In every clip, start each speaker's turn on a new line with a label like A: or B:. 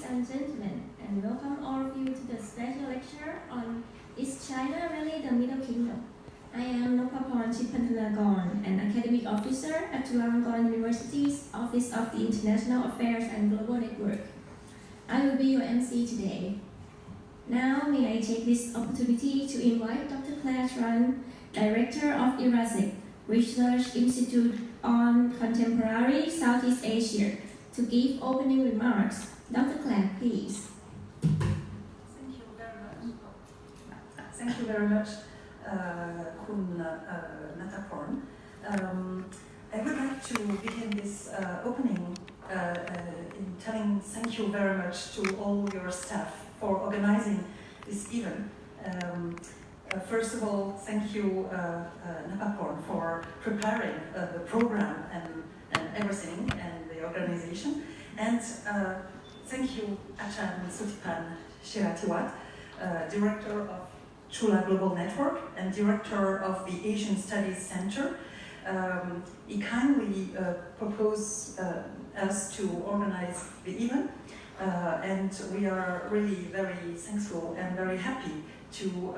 A: and gentlemen, and welcome all of you to the special lecture on Is China Really the Middle Kingdom? I am Nopaporn Chipantanakorn, an academic officer at Chulalongkorn University's Office of the International Affairs and Global Network. I will be your MC today. Now, may I take this opportunity to invite Dr. Claire Tran, Director of ERASIC, Research Institute on Contemporary Southeast Asia, to give opening remarks. Dr. Claire, please.
B: Thank you very much. Thank you very much, Kun Nataporn. I would like to begin this opening in telling thank you very much to all your staff for organizing this event. First of all, thank you, Nataporn, for preparing the program and everything and the organization. And thank you, Achan Sutipan Shiratiwat, Director of Chula Global Network and Director of the Asian Studies Center. He kindly proposed us to organize the event, and we are really very thankful and very happy to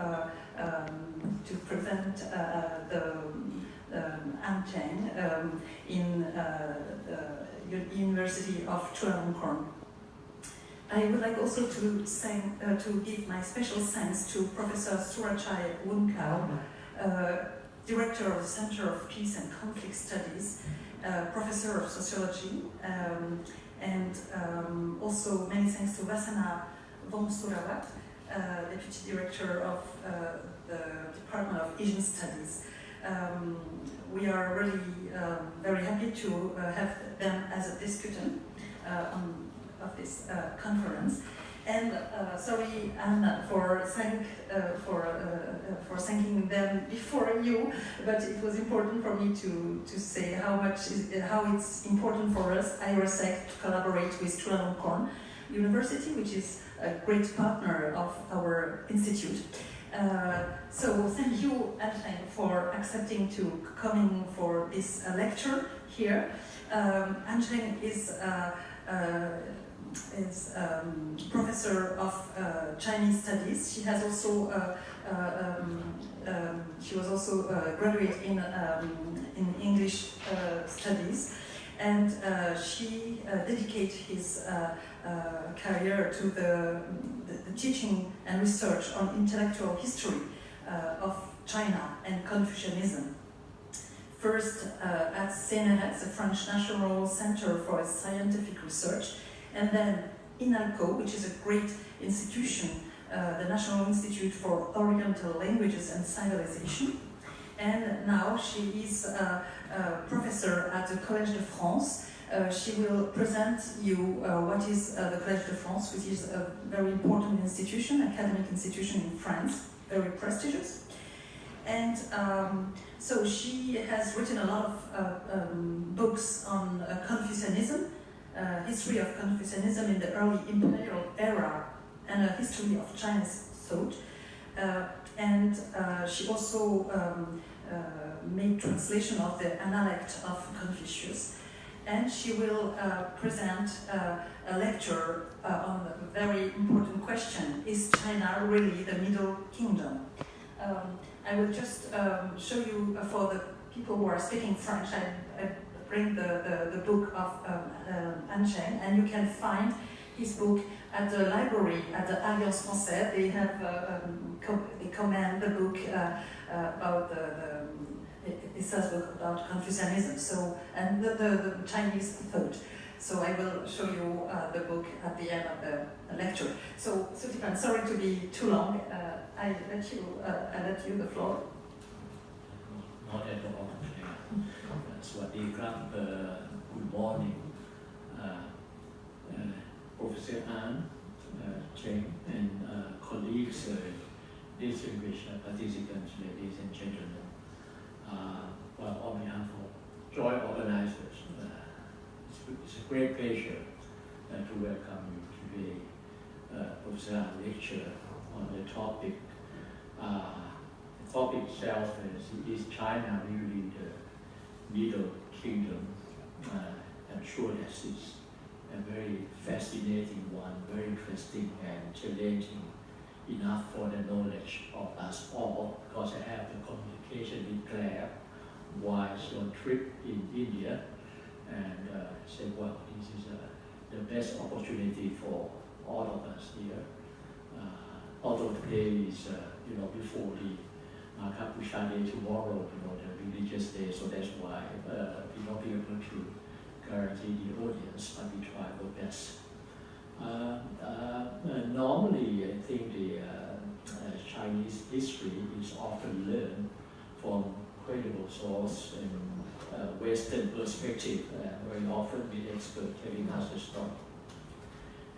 B: present the Ancheng in the University of Chulalongkorn. I would like also to give my special thanks to Professor Surachai Wunkau, Director of the Center of Peace and Conflict Studies, Professor of Sociology, and also many thanks to Vasana Vongsurawat, Deputy Director of the Department of Asian Studies. We are really very happy to have them as a disputant of this conference. And sorry, Anna, for thanking them before you, but it was important for me to say how it's important for us, IRSEC, to collaborate with Chulalongkorn University, which is a great partner of our institute. So thank you, Ancheng, for accepting to coming for this lecture here. Ancheng is professor of Chinese studies. She has also she was also graduate in English studies, and she dedicated his career to the teaching and research on intellectual history of China and Confucianism. First at CNRS, the French National Center for Scientific Research, and then INALCO, which is a great institution, the National Institute for Oriental Languages and Civilization. And now she is a professor at the Collège de France. She will present you what is the Collège de France, which is a very important institution, academic institution in France, very prestigious. And so she has written a lot of books on Confucianism, history of Confucianism in the early imperial era, and a history of Chinese thought. And she also made translation of the Analect of Confucius. And she will present a lecture on a very important question: is China really the Middle Kingdom? I will just show you, for the people who are speaking French, I bring the book of Ancheng, and you can find his book at the library at the Alliance Française. They have they commend the book about it says book about Confucianism, so and the Chinese thought. So I will show you the book at the end of the lecture. So Sutipan, sorry to be too long. I let you the floor.
C: Not at all. Sawasdee krab. Good morning, Professor An, Cheng, and colleagues, distinguished participants, ladies and gentlemen. Well, on behalf of joint organizers, it's a great pleasure to welcome you today. Professor An lecture on the topic. The topic itself is China really the Middle Kingdom? I'm sure that it's a very fascinating one, very interesting and challenging enough for the knowledge of us all, because I have the communication with Claire while she on trip in India, and said, well, this is the best opportunity for all of us here. Although today is, before the Kapusha Day, tomorrow, the religious day, so that's why we not be able to guarantee the audience, but we try our best. Normally, I think the Chinese history is often learned from credible source and Western perspective, very often with experts telling us the story.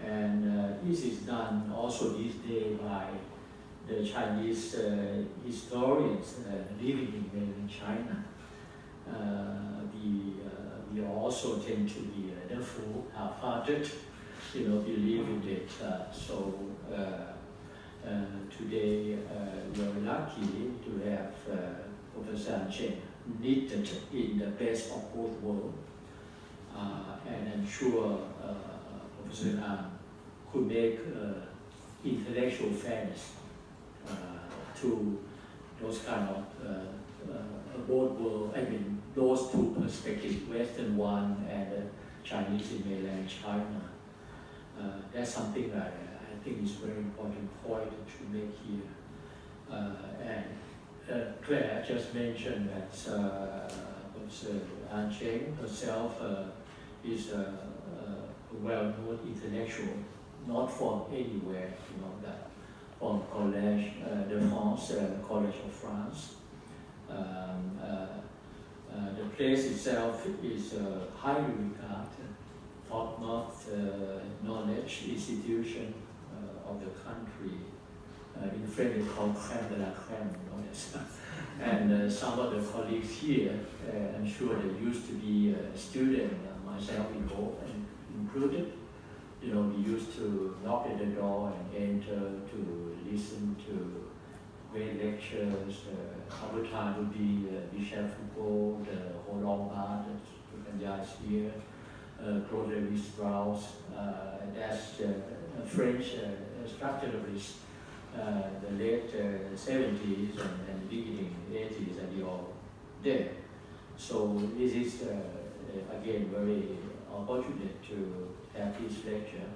C: And this is done also these days by the Chinese historians living in mainland China. We also tend to be half-hearted, believe in it. Today we're lucky to have Professor Chen knitted in the best of both worlds, and I'm sure Professor An could make intellectual fairness to those kind of both world. I mean, those two perspectives, Western one and Chinese in mainland China. That's something that I think is very important point to make here. And Claire just mentioned that Professor An Cheng herself is a well-known intellectual, not from anywhere, that from Collège de France, College of France. The place itself is highly regarded, top-notch knowledge institution of the country. In French, it's called crème de la crème. And some of the colleagues here, I'm sure they used to be a student, myself included. We used to knock at the door and enter to listen to great lectures. Other time would be Michel Foucault, Roland Barthes, Tucanyas here, Claude Lévi-Strauss, that's a French structuralist, the late 70s and beginning 80s, and they all there. So this is again very opportunate to have this lecture.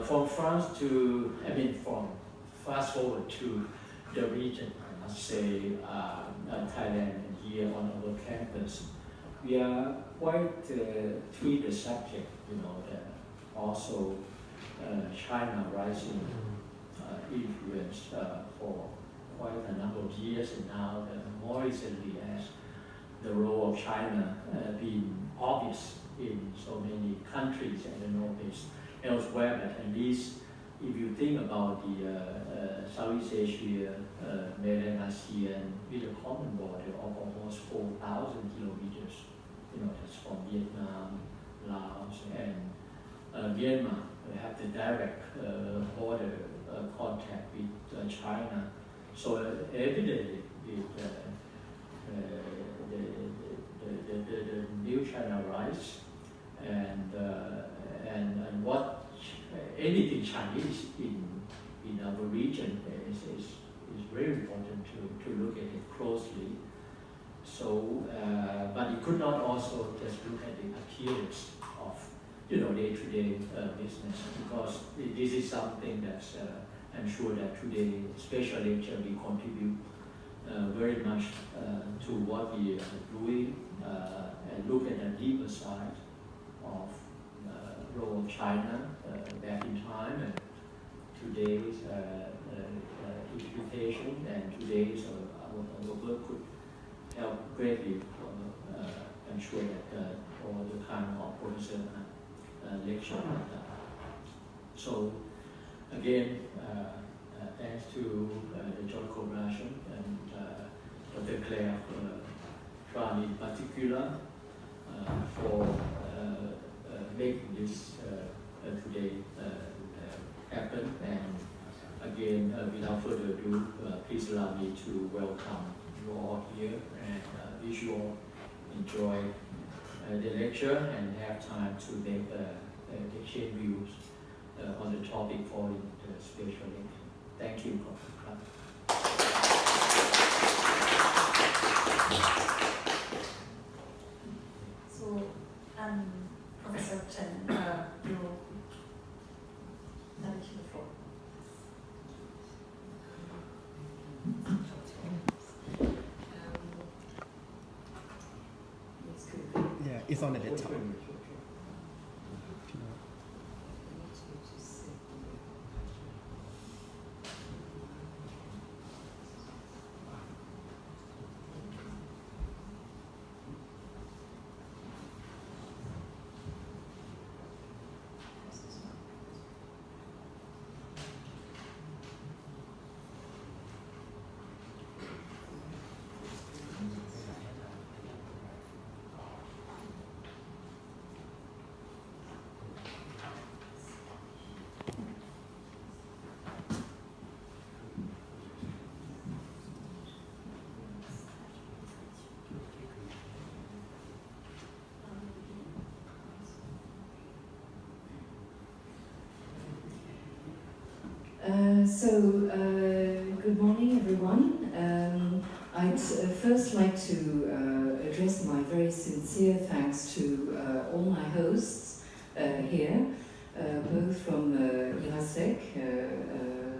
C: From France from fast forward to the region, I must say, Thailand, and here on our campus, we are quite treat the subject, also China rising influence for quite a number of years, and now more recently as the role of China being obvious in so many countries and the Northeast elsewhere, but at least if you think about the Southeast Asia, mainland ASEAN, with a common border of almost 4,000 kilometers, that's from Vietnam, Laos, and Myanmar. We have the direct border contact with China. So evidently, the new China rise and what anything Chinese in our region is very important to look at it closely. So, but it could not also just look at the appearance of day-to-day business, because this is something that I'm sure that today special lecture will contribute very much to what we are doing and look at the deeper side of role of China back in time and today's interpretation, and today's our work could help greatly. I'm sure that all the kind of professor lecture. So again, thanks to the joint collaboration and Dr. Claire Tran in particular for making this today happen. And again, without further ado, please allow me to welcome you all here and wish you all enjoy the lecture and have time to make exchange views on the topic for the special lecture. Thank you, Prof.
B: So, Professor Chen, you have the floor.
D: Yeah, it's on the top.
E: Good morning, everyone. I'd first like to address my very sincere thanks to all my hosts here, both from IRASEC,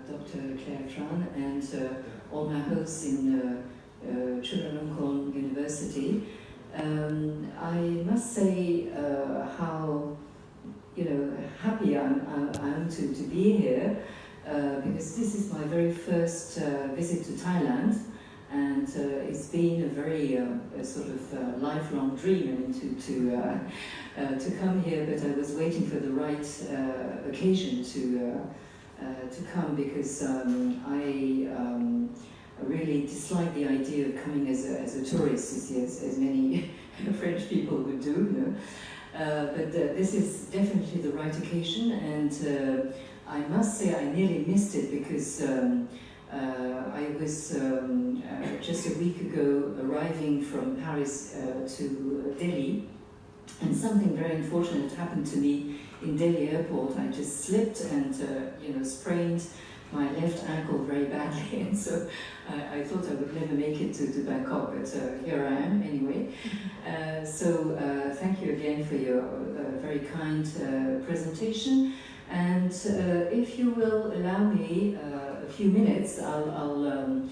E: Dr. Claire Tran, and all my hosts in Chulalongkorn University. I must say how happy I am to be here. Because this is my very first visit to Thailand, and it's been a very sort of lifelong dream to come here. But I was waiting for the right occasion to come, because I really dislike the idea of coming as a tourist, as many French people would do. But this is definitely the right occasion, and I must say I nearly missed it, because I was just a week ago arriving from Paris to Delhi, and something very unfortunate happened to me in Delhi airport. I just slipped and sprained my left ankle very badly, and so I thought I would never make it to Bangkok, but here I am anyway. So thank you again for your very kind presentation. And if you will allow me a few minutes, I'll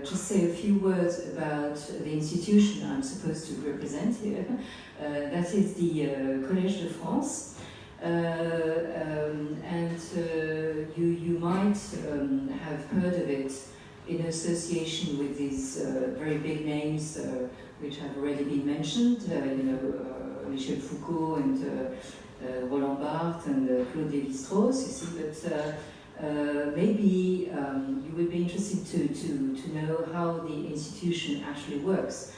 E: just say a few words about the institution I'm supposed to represent here. That is the Collège de France. And you might have heard of it in association with these very big names which have already been mentioned, Michel Foucault and Roland Barthes and Claude Lévi-Strauss, you see, but maybe you would be interested to know how the institution actually works.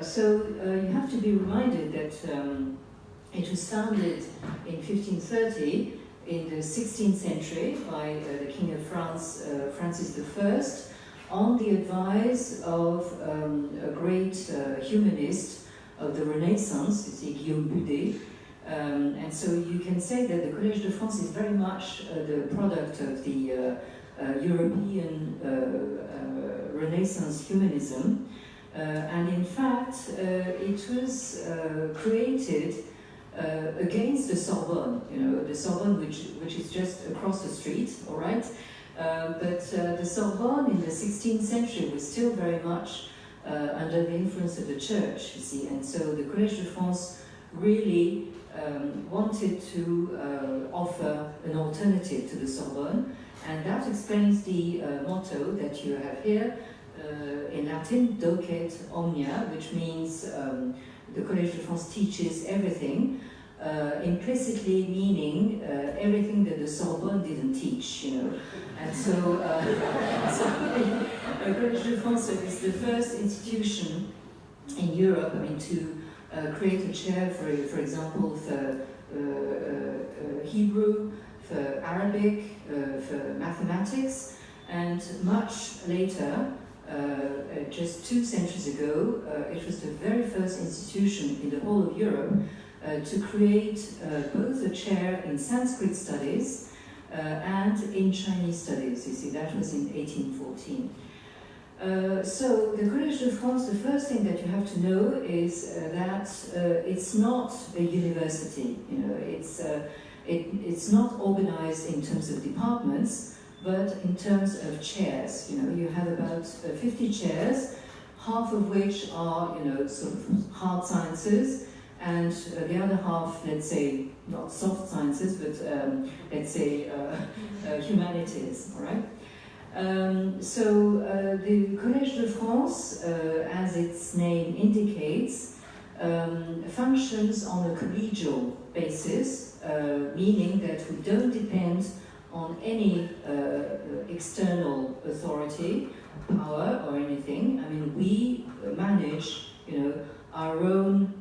E: So you have to be reminded that it was founded in 1530 in the 16th century by the King of France, Francis I, on the advice of a great humanist of the Renaissance, you see, Guillaume Budet. And so you can say that the Collège de France is very much the product of the European Renaissance humanism. And in fact, it was created against the Sorbonne, the Sorbonne which is just across the street, all right? But the Sorbonne in the 16th century was still very much under the influence of the church, you see, and so the Collège de France really wanted to offer an alternative to the Sorbonne, and that explains the motto that you have here, in Latin, Docet Omnia, which means the Collège de France teaches everything, implicitly meaning everything that the Sorbonne didn't teach, And so, the Collège de France is the first institution in Europe, to create a chair, for example, for Hebrew, for Arabic, for mathematics, and much later, just 2 centuries ago, it was the very first institution in the whole of Europe to create both a chair in Sanskrit studies and in Chinese studies. You see, that was in 1814. So the Collège de France, the first thing that you have to know is that it's not a university. You know, it's not organized in terms of departments, but in terms of chairs. You know, you have about 50 chairs, half of which are, you know, sort of hard sciences, and the other half, let's say, not soft sciences, but let's say humanities, all right? The Collège de France, as its name indicates, functions on a collegial basis, meaning that we don't depend on any external authority, power or anything. I mean, we manage, you know, our own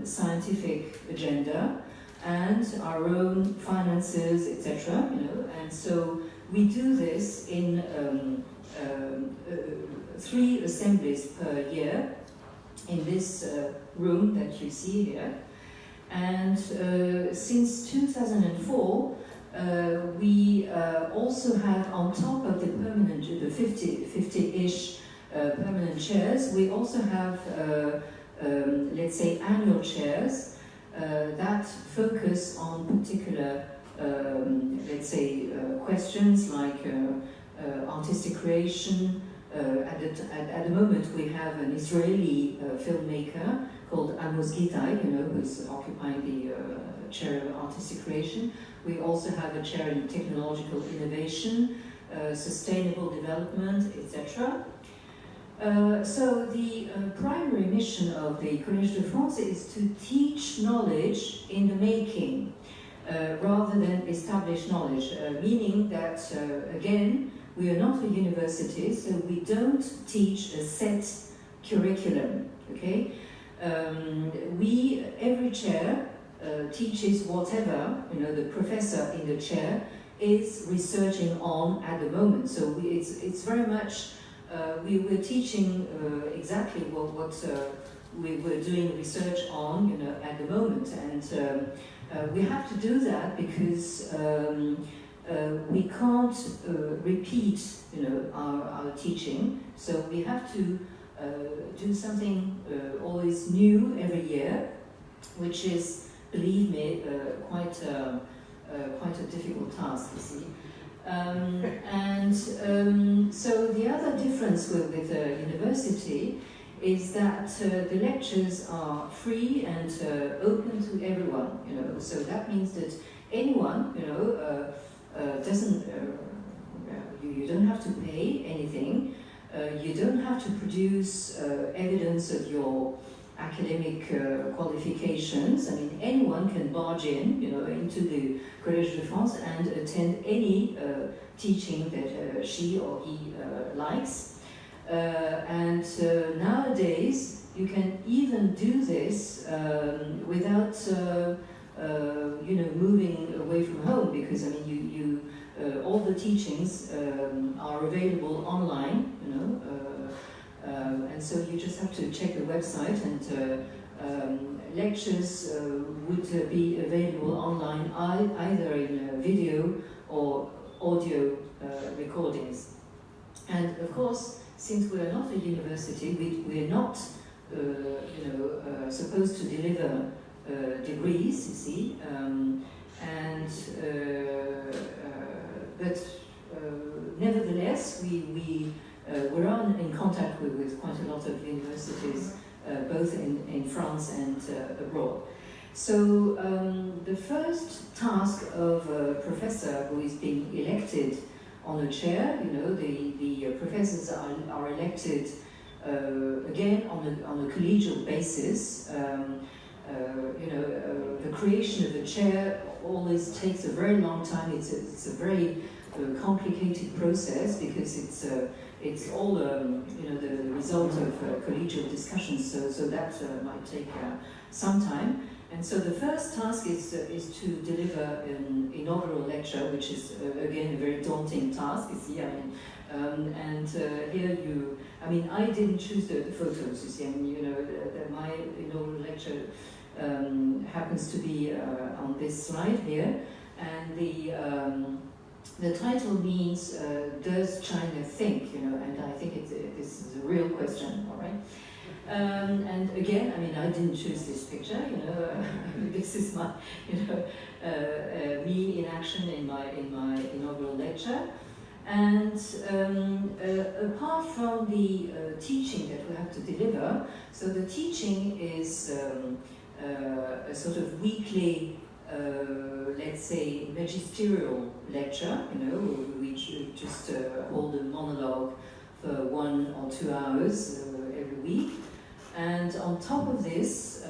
E: scientific agenda and our own finances, etc. You know, and so we do this in 3 assemblies per year in this room that you see here. And since 2004, we also have, on top of the permanent, the 50-ish permanent chairs, we also have, let's say, annual chairs that focus on particular, let's say, questions like artistic creation. At the moment, we have an Israeli filmmaker called Amos Gitai, you know, who's occupying the chair of artistic creation. We also have a chair in technological innovation, sustainable development, etc. So the primary mission of the Collège de France is to teach knowledge in the making, rather than establish knowledge, meaning that, again, we are not a university, so we don't teach a set curriculum, okay? Every chair teaches whatever, you know, the professor in the chair is researching on at the moment. So it's very much, we're teaching exactly what we were doing research on, you know, at the moment. And we have to do that because we can't repeat, you know, our teaching. So we have to do something always new every year, which is, believe me, quite a difficult task, you see. So the other difference with the university is that the lectures are free and open to everyone, you know. So that means that anyone, you know, you don't have to pay anything. You don't have to produce evidence of your academic qualifications. I mean, anyone can barge in, you know, into the Collège de France and attend any teaching that she or he likes. Nowadays, you can even do this without, you know, moving away from home, because I mean, all the teachings are available online, you know. And so you just have to check the website, and lectures would be available online either in video or audio recordings. And of course, since we are not a university, we are not, you know, supposed to deliver degrees, you see, but nevertheless, we're in contact with quite a lot of universities, both in France and abroad. So the first task of a professor who is being elected on a chair, you know, the professors are elected again on a collegial basis. You know, the creation of a chair always takes a very long time. It's a very complicated process, because it's all you know, the result of collegial discussions. So that might take some time. And so the first task is to deliver an inaugural lecture, which is again a very daunting task. You see, I mean, here I mean, I didn't choose the photos. You see, I mean, you know, my inaugural lecture happens to be on this slide here, and the title means "Does China think?" And I think this is a real question, all right. And again, I mean, I didn't choose this picture, this is my, me in action in my inaugural lecture. And apart from the teaching that we have to deliver, so the teaching is a sort of weekly, let's say, magisterial lecture, we just hold a monologue for 1 or 2 hours every week. And on top of this,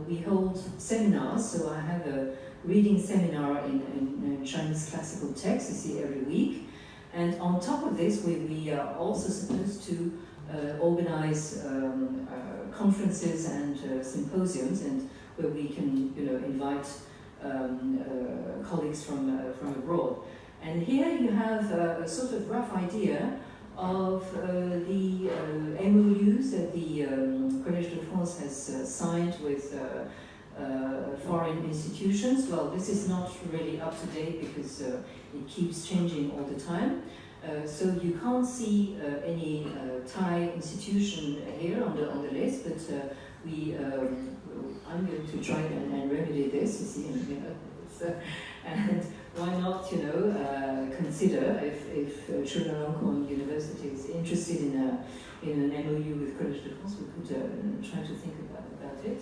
E: we hold seminars. So I have a reading seminar in Chinese classical texts, you see, every week. And on top of this, we are also supposed to organize conferences and symposiums, and where we can, invite colleagues from abroad. And here you have a sort of rough idea of the MOUs that the Collège de France has signed with foreign institutions. Well, this is not really up to date because it keeps changing all the time. So you can't see any Thai institution here on the list, but I'm going to try and remedy this, you see, and why not, consider if Chulalongkorn University is interested in an MOU with Collège de France, we could try to think about it.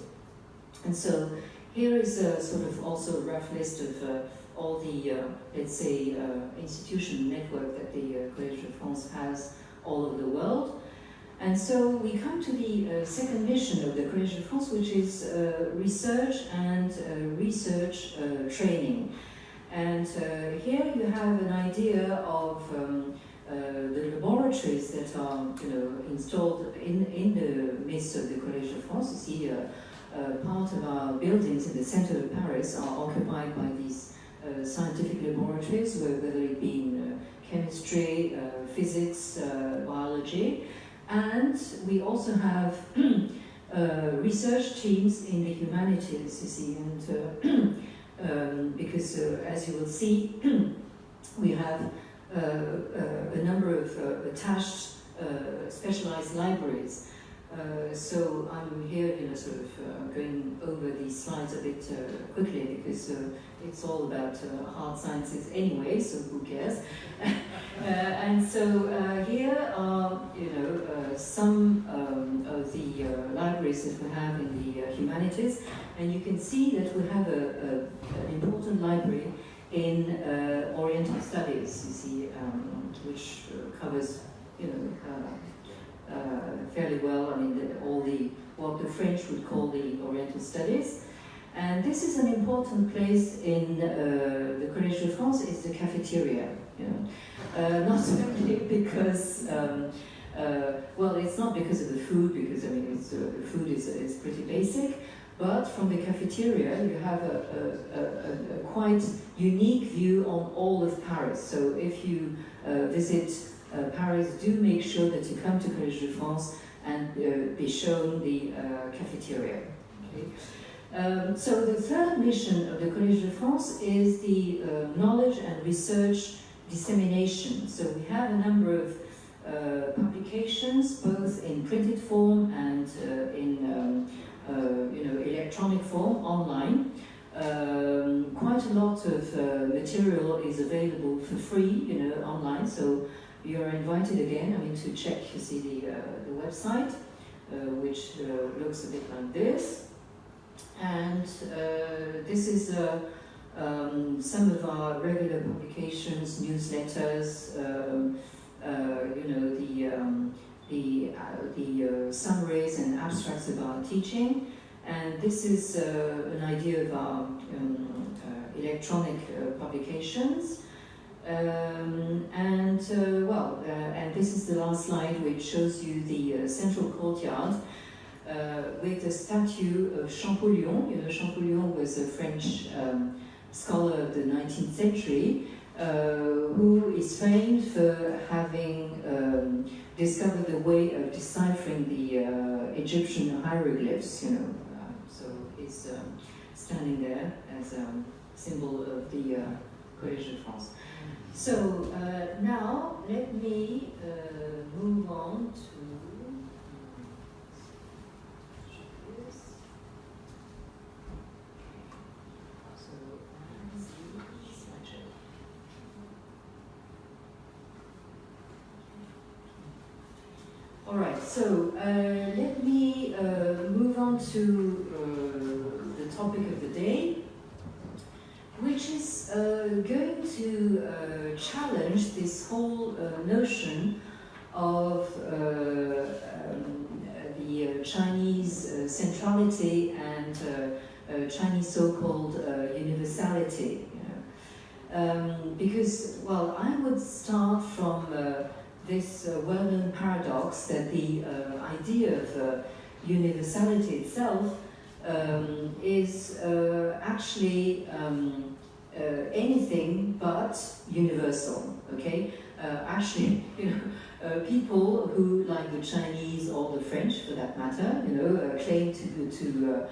E: And so here is a sort of also a rough list of all the, let's say, institution network that the Collège de France has all over the world. And so we come to the second mission of the Collège de France, which is research and research training. And here you have an idea of the laboratories that are, installed in the midst of the Collège de France. You see, part of our buildings in the center of Paris are occupied by these scientific laboratories, whether it be in chemistry, physics, biology. And we also have research teams in the humanities, you see, and because as you will see, we have a number of attached specialized libraries. So I'm here, sort of going over these slides a bit quickly because it's all about hard sciences anyway, so who cares? And so here are, some of the libraries that we have in the humanities, and you can see that we have an important library in Oriental Studies, you see, which covers, fairly well, I mean, what the French would call the Oriental Studies. And this is an important place in the Collège de France, is the cafeteria. Not only because, well, it's not because of the food, because I mean, the food is pretty basic, but from the cafeteria you have a quite unique view on all of Paris. So if you visit Paris, do make sure that you come to Collège de France and be shown the cafeteria. Okay? So the third mission of the Collège de France is the knowledge and research dissemination. So we have a number of publications, both in printed form and in electronic form, online. Quite a lot of material is available for free, online. So you're invited again, I mean, to check, you see, the website, which looks a bit like this. And this is some of our regular publications, newsletters, the summaries and abstracts of our teaching. And this is an idea of our electronic publications. And this is the last slide, which shows you the central courtyard with the statue of Champollion. Champollion was a French scholar of the 19th century who is famed for having discovered the way of deciphering the Egyptian hieroglyphs. So is standing there as a symbol of the Collège de France. So now let me move on to this. So slideshow. All right. So let me move on to the topic of the day, which is going to challenge this whole notion of the Chinese centrality and Chinese so-called universality. Because, well, I would start from this well-known paradox that the idea of universality itself is actually anything but universal. Okay, actually, people who, like the Chinese or the French, for that matter, claim to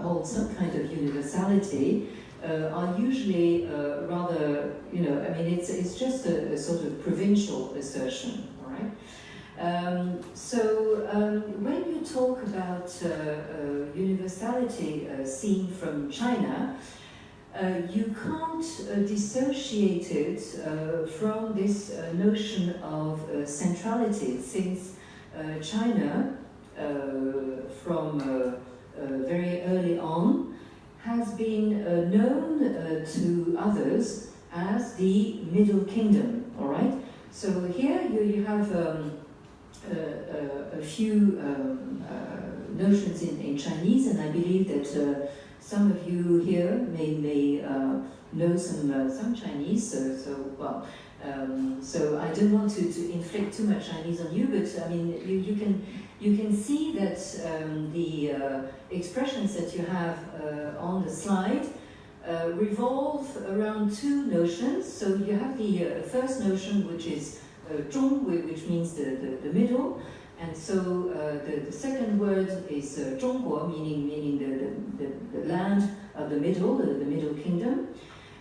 E: hold some kind of universality, are usually rather, I mean, it's just a sort of provincial assertion. All right. So when you talk about universality seen from China, you can't dissociate it from this notion of centrality, since China, from very early on, has been known to others as the Middle Kingdom. All right. So here you have a few notions in Chinese, and I believe that some of you here may know some Chinese. So I don't want to inflict too much Chinese on you, but I mean you can see that the expressions that you have on the slide revolve around two notions. So you have the first notion, which is 中, which means the middle, and so the second word is 中国, meaning the land of the middle kingdom,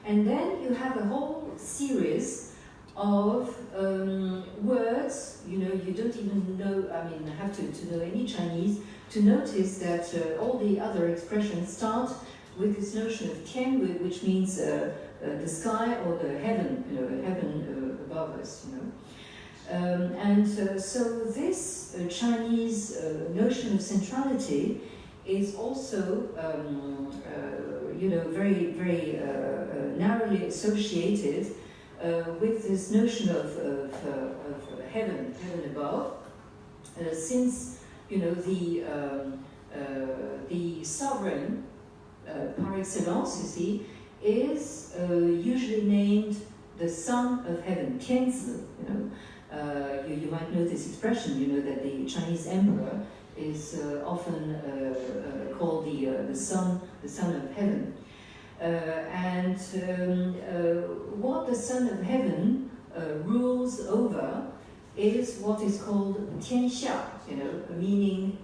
E: and then you have a whole series of words. You don't even know, I mean, have to know any Chinese to notice that all the other expressions start with this notion of tian, which means the sky or the heaven, heaven above us, so this Chinese notion of centrality is also, very, very narrowly associated with this notion of heaven above, since the sovereign par excellence, you see, is usually named the Son of Heaven, Tianzi. You might know this expression. That the Chinese emperor is often called the Son of Heaven. And what the Son of Heaven rules over is what is called Tianxia, meaning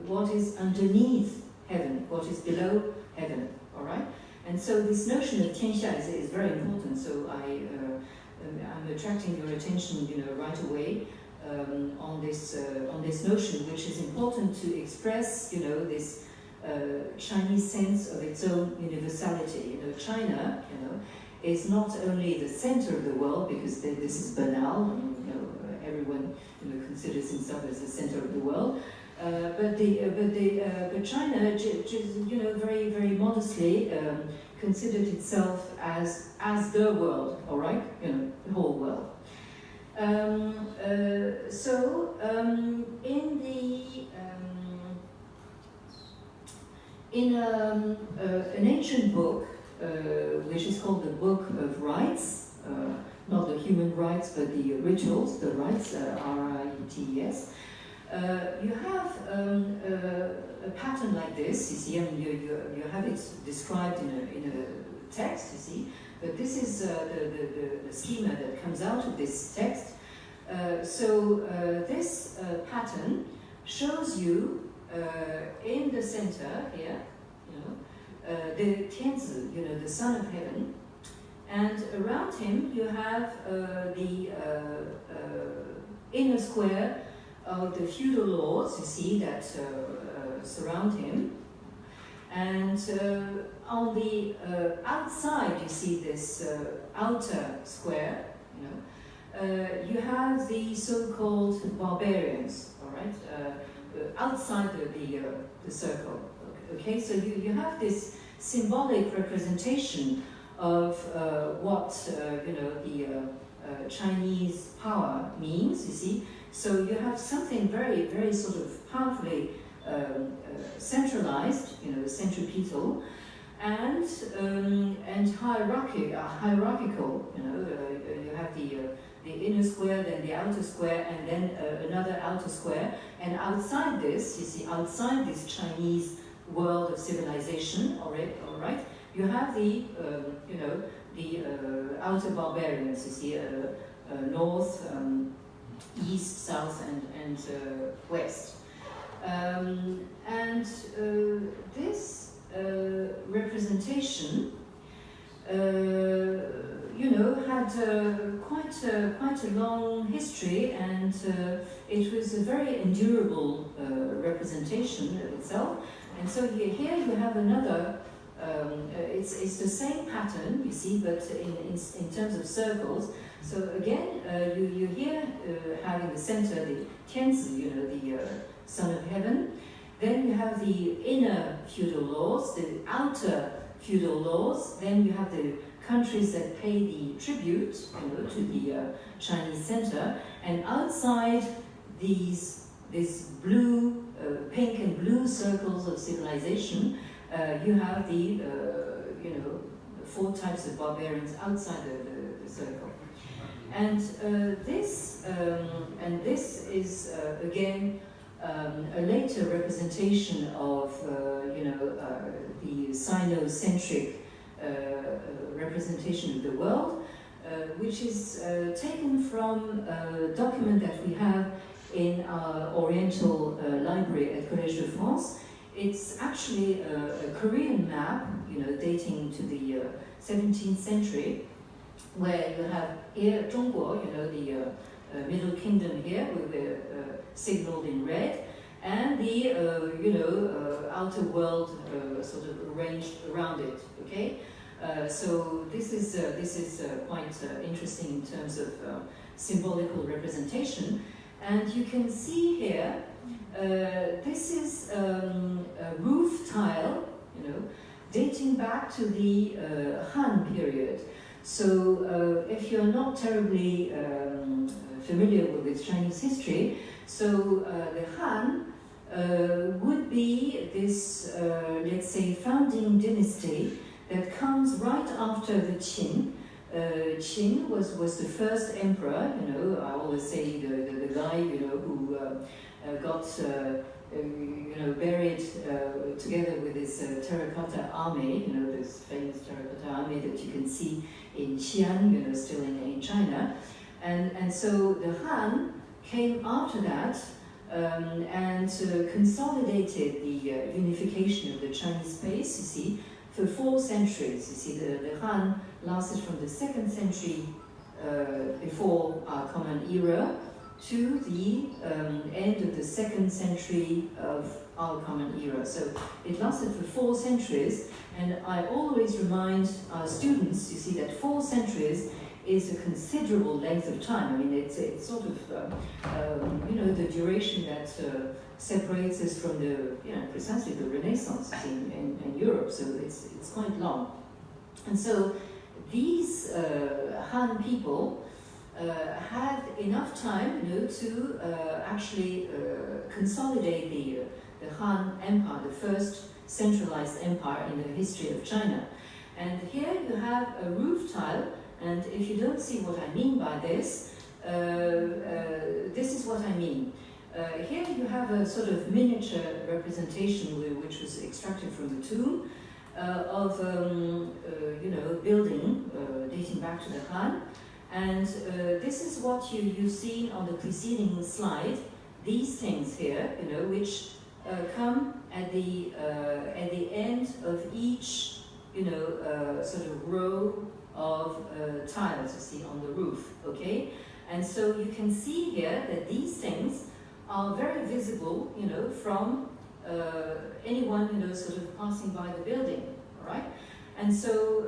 E: what is underneath heaven, what is below heaven. All right, and so this notion of Tianxia is very important. So I'm attracting your attention, right away on this notion, which is important to express, this Chinese sense of its own universality. China, is not only the center of the world, because this is banal. Everyone considers himself as the center of the world. But China, very, very modestly considered itself as the world. All right, the whole world. In an ancient book, which is called the Book of Rites, not the human rights, but the rituals, the rites, R-I-T-E-S, you have a pattern like this. You see, I mean, you have it described in a text, you see, but this is the schema that comes out of this text. This pattern shows you in the center here, the Tianzi, the son of heaven, and around him you have the inner square of the feudal lords, you see, that surround him. And on the outside, you see this outer square, you have the so-called barbarians, all right, outside the circle. Okay, so you have this symbolic representation of what the Chinese power means. You see, so you have something very, very sort of powerfully centralized, centripetal, and hierarchical. You have the inner square, then the outer square, and then another outer square. And outside this, you see, outside this Chinese world of civilization, all right, you have the outer barbarians. You see, north, east, south, and west. This representation, had quite a long history, and it was a very endurable representation of itself. And so here you have another. It's the same pattern, you see, but in terms of circles. So again, you here have in the center the Tianzi, the son of heaven. Then you have the inner feudal lords, the outer feudal lords. Then you have the countries that pay the tribute, to the Chinese center. And outside these blue, pink and blue circles of civilization, you have the four types of barbarians outside the circle. And this is again a later representation of the Sino-centric representation of the world, which is taken from a document that we have in our Oriental library at Collège de France. It's actually a Korean map, dating to the 17th century, where you have here Zhongguo, the Middle Kingdom here, with signaled in red, and the outer world sort of arranged around it. Okay, so this is quite interesting in terms of symbolical representation, and you can see here. This is a roof tile, dating back to the Han period. So if you're not terribly familiar with Chinese history, so the Han would be this, let's say, founding dynasty that comes right after the Qin. Qin was the first emperor, I always say the guy, who got buried together with this terracotta army, this famous terracotta army that you can see in Xi'an, still in China. And so the Han came after that and consolidated the unification of the Chinese space, you see, for 4 centuries. You see, the Han lasted from the 2nd century before our Common Era to the end of the 2nd century of our Common Era. So it lasted for 4 centuries, and I always remind our students, you see, that 4 centuries is a considerable length of time. I mean, it's sort of, the duration that separates us from precisely the Renaissance in Europe, so it's quite long. And so these Han people had enough time, to actually consolidate the Han Empire, the first centralized empire in the history of China. And here you have a roof tile, and if you don't see what I mean by this, this is what I mean. Here you have a sort of miniature representation which was extracted from the tomb of building dating back to the Han. And this is what you've seen on the preceding slide, these things here, which come at the end of each, sort of row of tiles you see on the roof, okay? And so you can see here that these things are very visible, from anyone, sort of passing by the building, all right? And so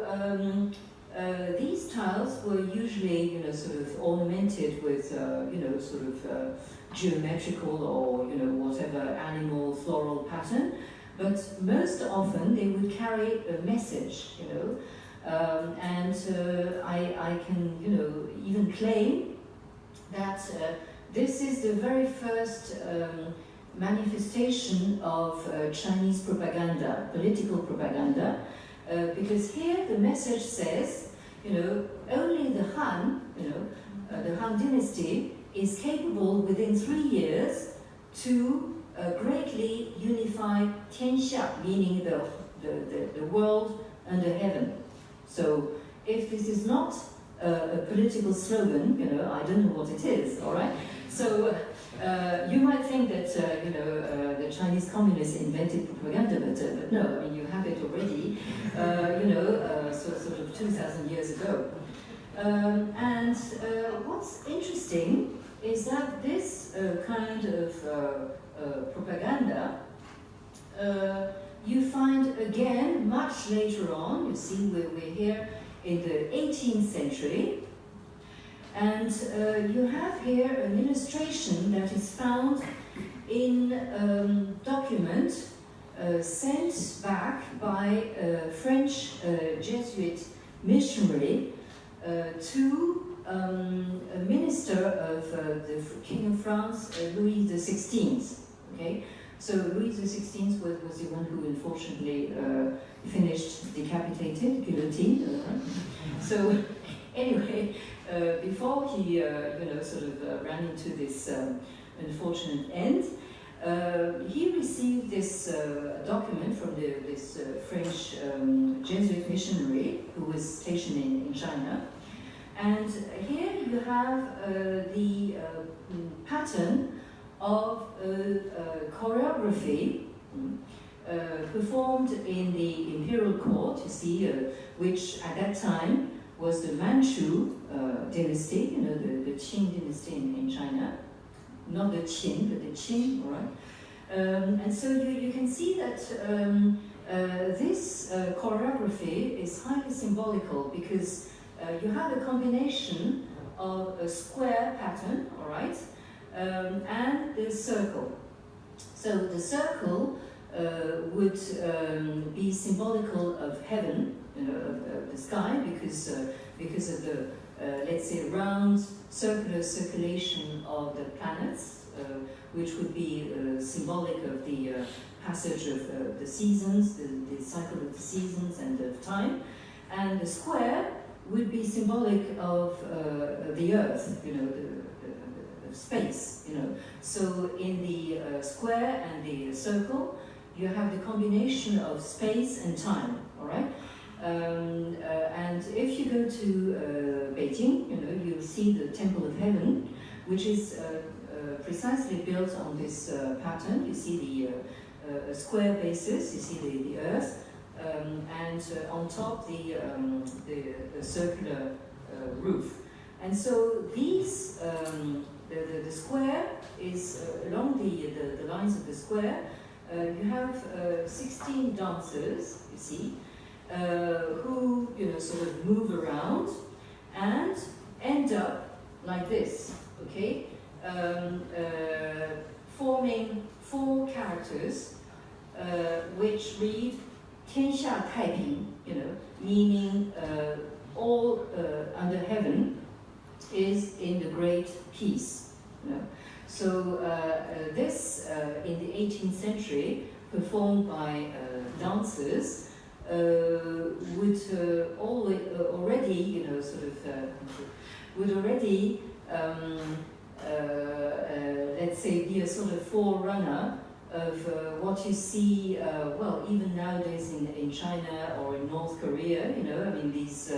E: these tiles were usually, sort of ornamented with, sort of geometrical or, whatever animal, floral pattern. But most often they would carry a message, and I can, even claim that this is the very first manifestation of Chinese propaganda, political propaganda, because here the message says, only the Han, the Han dynasty is capable within 3 years to greatly unify Tianxia, meaning the world under heaven. So if this is not a political slogan, I don't know what it is, all right? So you might think that, the Chinese communists invented propaganda, but no, I mean, you have it already, sort of 2,000 years ago. And what's interesting is that this kind of propaganda you find again much later on. You see, we're here in the 18th century, and you have here an illustration that is found in a document sent back by a French Jesuit missionary to a minister of the King of France, Louis XVI. Okay, so Louis XVI was the one who unfortunately finished decapitated, guillotined. So anyway, before he sort of ran into this unfortunate end, he received this document from this French Jesuit missionary who was stationed in China. And here you have the pattern of choreography performed in the imperial court, you see, which at that time was the Manchu dynasty, the Qing dynasty in China. Not the Qin, but the Qing, all right? And so you can see that this choreography is highly symbolical because you have a combination of a square pattern, all right, and the circle. So the circle would be symbolical of heaven, of the sky, because of the let's say round circular circulation of the planets, which would be symbolic of the passage of the seasons, the cycle of the seasons and of time, and the square would be symbolic of the earth, the space, So in the square and the circle, you have the combination of space and time, all right? And if you go to Beijing, you'll see the Temple of Heaven, which is precisely built on this pattern. You see the square basis, you see the earth, and on top the circular roof. And so these, the square is along the lines of the square. You have 16 dancers, you see, who sort of move around and end up like this, okay, forming 4 characters which read 天下太平, meaning all under heaven is in the great peace. So this in the 18th century, performed by dancers, would already, would already, let's say, be a sort of forerunner of what you see, well, even nowadays in China or in North Korea, I mean, these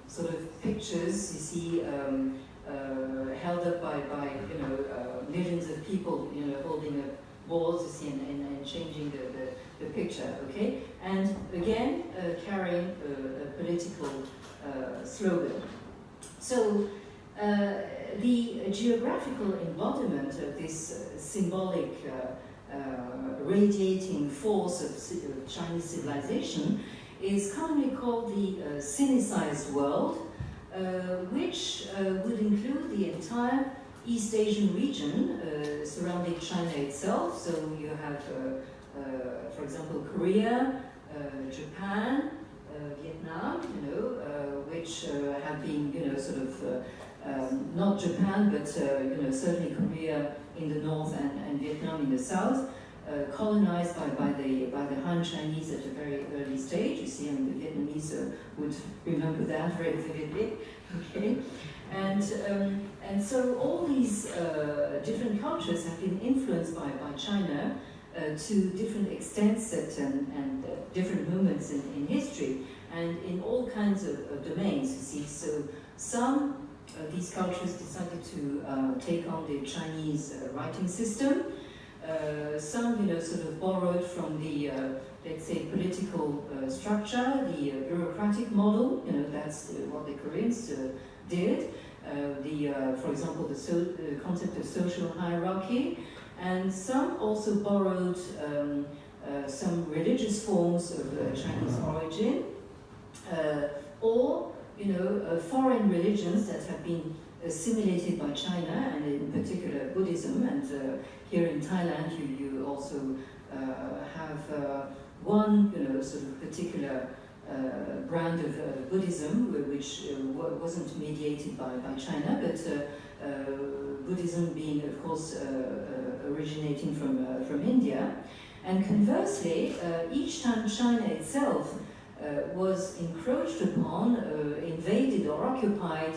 E: sort of pictures you see held up by millions of people, holding up balls, you see, and changing the picture, okay? And again, carrying a political slogan. So the geographical embodiment of this symbolic radiating force of Chinese civilization is commonly called the Sinicized world, which would include the entire East Asian region surrounding China itself. So you have, for example, Korea, Japan, Vietnam, which have been, sort of not Japan, but certainly Korea in the north and Vietnam in the south, colonized by the Han Chinese at a very early stage. You see, and the Vietnamese would remember that very vividly. Okay, and so all these different cultures have been influenced by China to different extents and different moments in history, and in all kinds of domains. You see, so some these cultures decided to take on the Chinese writing system. Some, sort of borrowed from the, let's say, political structure, the bureaucratic model. That's what the Koreans did. For example, the concept of social hierarchy, and some also borrowed some religious forms of Chinese origin, or foreign religions that have been assimilated by China, and in particular Buddhism. And here in Thailand, you also have one, sort of particular brand of Buddhism, which wasn't mediated by China, but Buddhism being, of course, originating from India. And conversely, each time China itself was encroached upon, invaded or occupied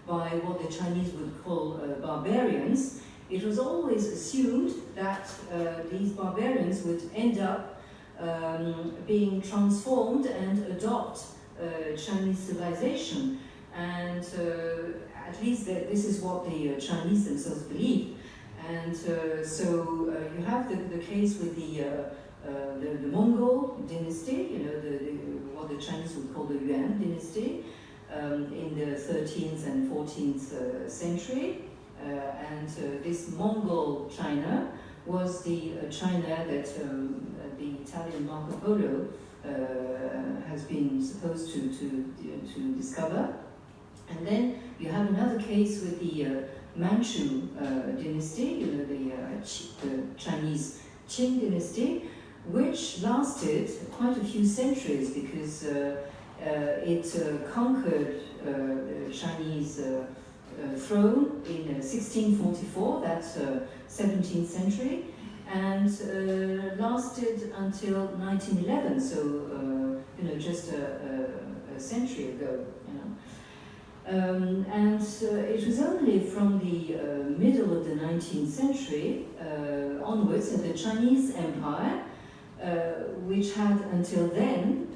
E: by what the Chinese would call barbarians, it was always assumed that these barbarians would end up being transformed and adopt Chinese civilization. And at least this is what the Chinese themselves believed. And so you have the case with the Mongol dynasty, what the Chinese would call the Yuan dynasty, in the 13th and 14th century. And this Mongol China was the China that the Italian Marco Polo has been supposed to discover. And then you have another case with the Manchu dynasty, the Chinese Qing dynasty, which lasted quite a few centuries because it conquered the Chinese throne in 1644, that's 17th century, and lasted until 1911, so just a century ago. And it was only from the middle of the 19th century onwards that the Chinese Empire, which had until then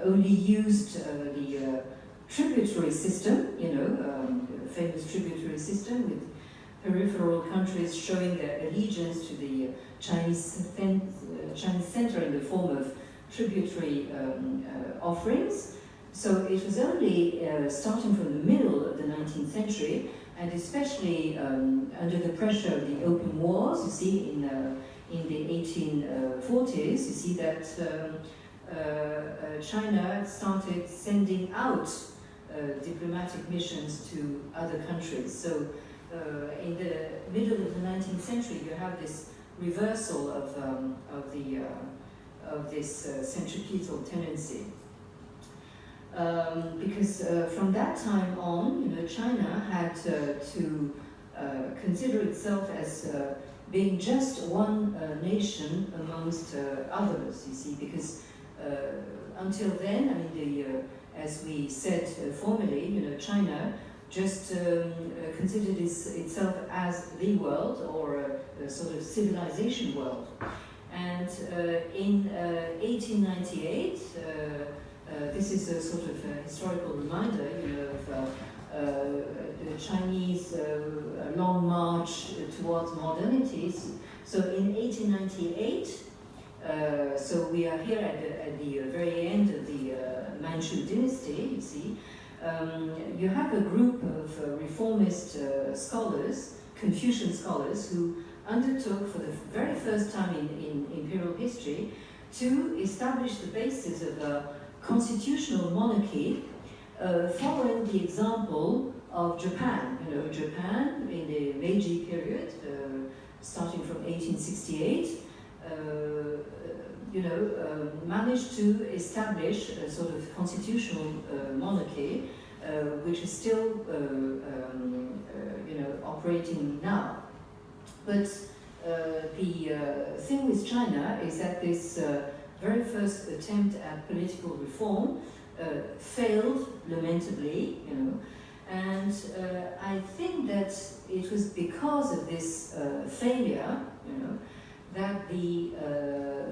E: only used the tributary system, famous tributary system with peripheral countries showing their allegiance to the Chinese center in the form of tributary offerings. So it was only starting from the middle of the 19th century, and especially under the pressure of the Opium Wars, you see, in the 1840s, you see that China started sending out diplomatic missions to other countries. So in the middle of the 19th century, you have this reversal of this centripetal tendency. Because from that time on, China had to consider itself as being just one nation amongst others, you see, because until then, I mean, as we said formerly, China just considered itself as the world, or a sort of civilization world. And in 1898, this is a sort of historical reminder, the Chinese long march towards modernity. So in 1898, so we are here at the very end of the Manchu dynasty, you see. You have a group of reformist scholars, Confucian scholars, who undertook for the very first time in imperial history to establish the basis of a constitutional monarchy, following the example of Japan. You know, Japan in the Meiji period, starting from 1868, managed to establish a sort of constitutional monarchy, which is still, operating now. But the thing with China is that this very first attempt at political reform failed lamentably, and I think that it was because of this failure, that the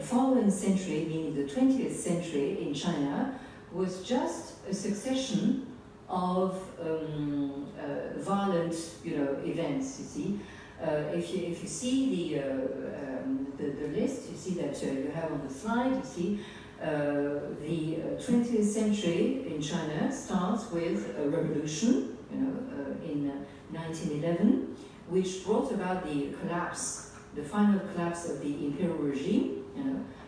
E: following century, meaning the 20th century in China, was just a succession of violent, events. You see, if you see the list, you see that you have on the slide. You see, the 20th century in China starts with a revolution, in 1911, which brought about the collapse, the final collapse of the imperial regime.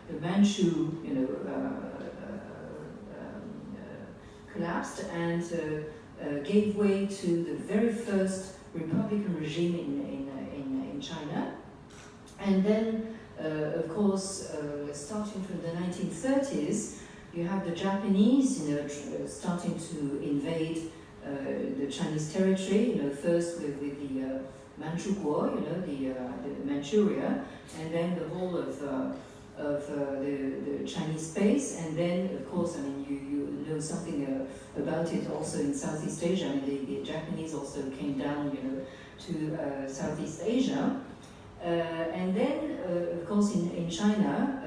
E: The Manchu, collapsed and gave way to the very first republican regime in China. And then, of course, starting from the 1930s, you have the Japanese, starting to invade the Chinese territory. First with the Manchukuo, the Manchuria, and then the whole of the Chinese space, and then, of course, you know something about it also in Southeast Asia. The Japanese also came down, to Southeast Asia. And then, of course, in China,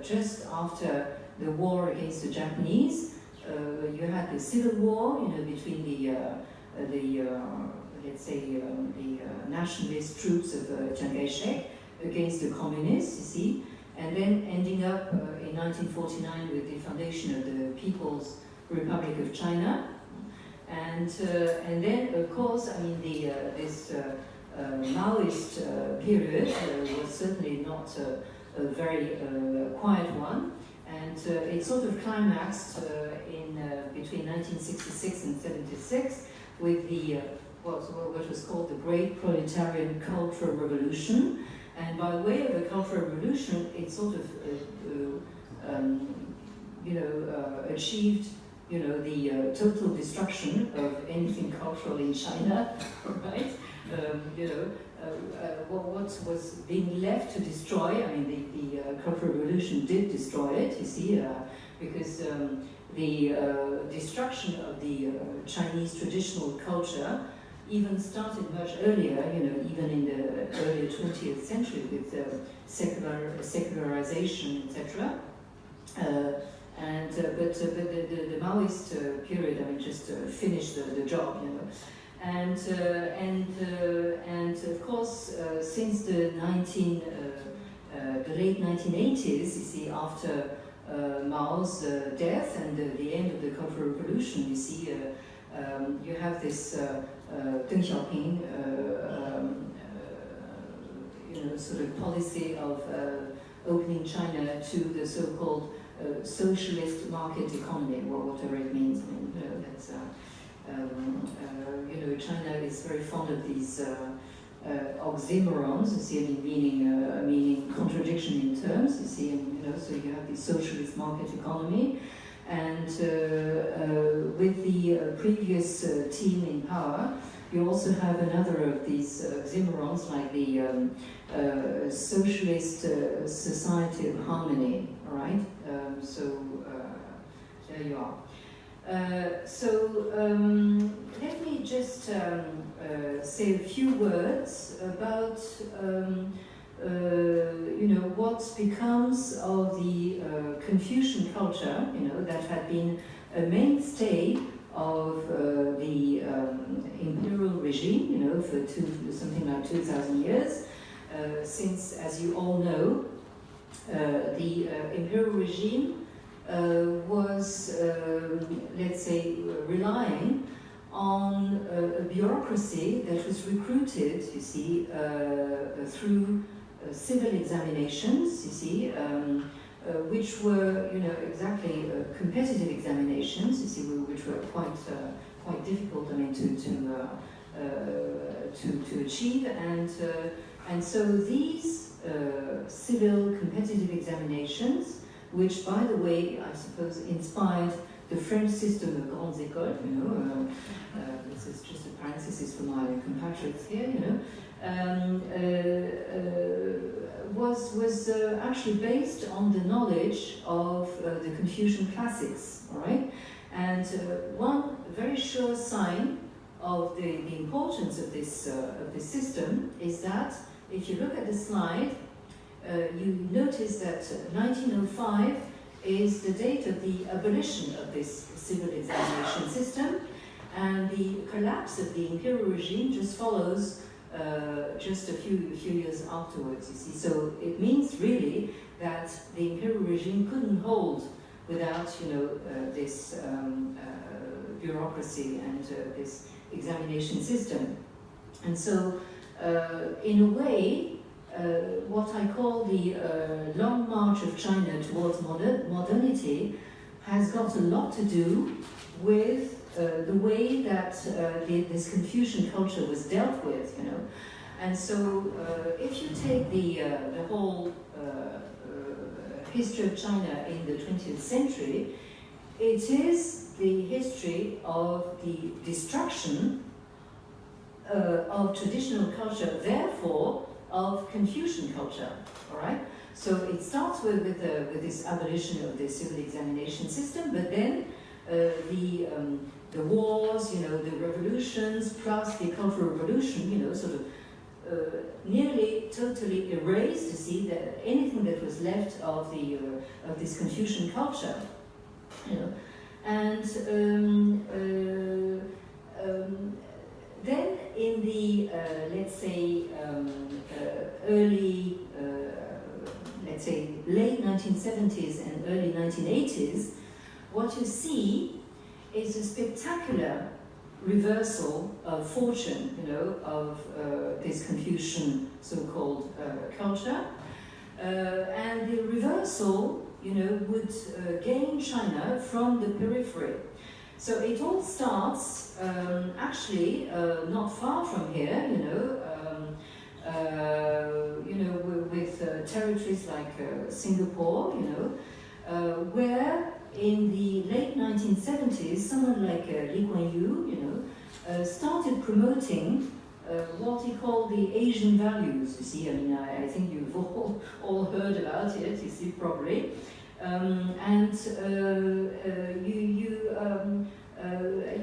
E: just after the war against the Japanese, you had the civil war, between the let's say the nationalist troops of Chiang Kai-shek against the communists, you see, and then ending up in 1949 with the foundation of the People's Republic of China, and then, of course, this Maoist period was certainly not a very quiet one, and it sort of climaxed in between 1966 and 76 with the what was called the Great Proletarian Cultural Revolution. And by way of a cultural revolution, it sort of achieved the total destruction of anything cultural in China, right? What was being left to destroy, the Cultural Revolution did destroy it, you see, because the destruction of the Chinese traditional culture even started much earlier, even in the early 20th century with secularization, etc. But the Maoist period, just finished the job, And of course, since the late 1980s, you see, after Mao's death and the end of the Cultural Revolution, you see, you have this Deng Xiaoping, sort of policy of opening China to the so-called socialist market economy, whatever it means. That's. China is very fond of these oxymorons, you see, meaning contradiction in terms, you see, and, so you have the socialist market economy, and with the previous team in power, you also have another of these oxymorons, like the Socialist Society of Harmony, all right? There you are. Let me just say a few words about what becomes of the Confucian culture, that had been a mainstay of the imperial regime, you know, for something like 2,000 years, since, as you all know, the imperial regime was, let's say, relying on a bureaucracy that was recruited, you see, through civil examinations, you see, which were, you know, exactly competitive examinations, you see, which were quite difficult, I mean, to achieve, and so these civil competitive examinations, which, by the way, I suppose inspired the French system of grandes écoles, you know, this is just a parenthesis for my compatriots here, you know, was actually based on the knowledge of the Confucian classics, all right? And one very sure sign of the importance of this system is that if you look at the slide, you notice that 1905 is the date of the abolition of this civil examination system, and the collapse of the imperial regime just follows just a few years afterwards, you see. So it means really that the imperial regime couldn't hold without, you know, this bureaucracy and this examination system. And so, in a way, what I call the long march of China towards modernity has got a lot to do with the way that this Confucian culture was dealt with, you know. And so if you take the whole history of China in the 20th century, it is the history of the destruction of traditional culture, therefore of Confucian culture, all right? So it starts with this abolition of the civil examination system, but then the wars, you know, the revolutions, plus the Cultural Revolution, you know, sort of nearly totally erased, you see, that anything that was left of this Confucian culture, you know, and then in the let's say early, let's say late 1970s and early 1980s, what you see is a spectacular reversal of fortune, you know, of this Confucian so-called culture, and the reversal, you know, would gain China from the periphery. So it all starts actually not far from here, you know, with territories like Singapore, you know, where in the late 1970s, someone like Lee Kuan Yew, you know, started promoting what he called the Asian values. You see, I mean, I think you've all heard about it. You see, probably, and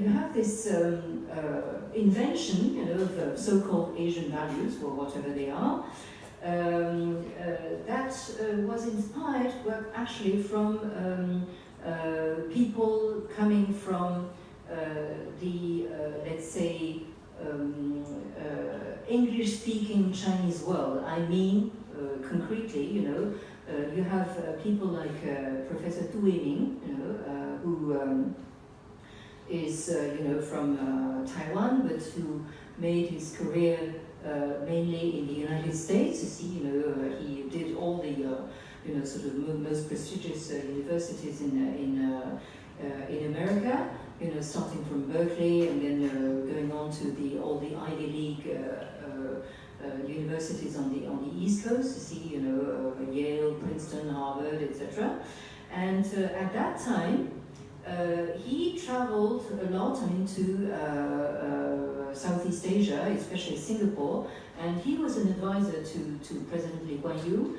E: you have this invention, you know, of so-called Asian values, or whatever they are. That was inspired, well, actually from people coming from the, let's say, English-speaking Chinese world. I mean, concretely, you know, you have people like Professor Tu Weiming, you know, who is, you know, from Taiwan, but who made his career mainly in the United States. You see, you know, he did all the, you know, sort of most prestigious universities in America. You know, starting from Berkeley and then going on to all the Ivy League universities on the East Coast. You see, you know, Yale, Princeton, Harvard, etc. And at that time, he traveled a lot into Southeast Asia, especially Singapore, and he was an advisor to President Lee Kuan Yew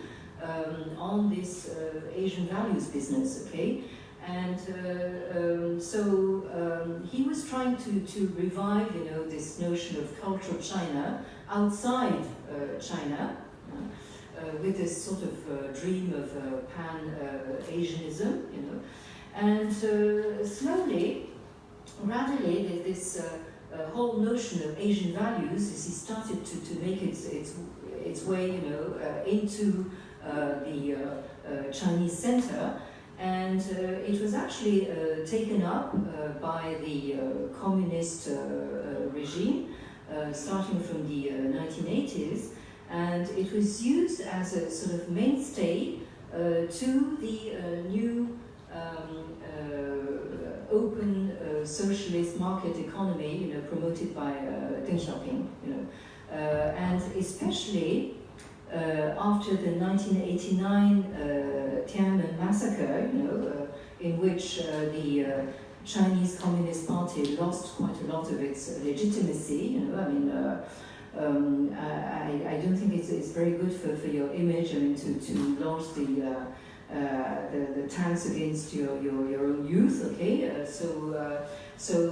E: on this Asian values business, okay? And so he was trying to revive, you know, this notion of cultural China outside China, with this sort of dream of pan-Asianism, you know. And slowly, gradually this whole notion of Asian values started to make its way, into the Chinese center, and it was actually taken up by the communist regime starting from the 1980s, and it was used as a sort of mainstay to the new open socialist market economy, promoted by Deng Xiaoping, and especially after the 1989 Tiananmen massacre, in which the Chinese Communist Party lost quite a lot of its legitimacy. I don't think it's very good for your image. To launch the tanks against your own youth. Okay, so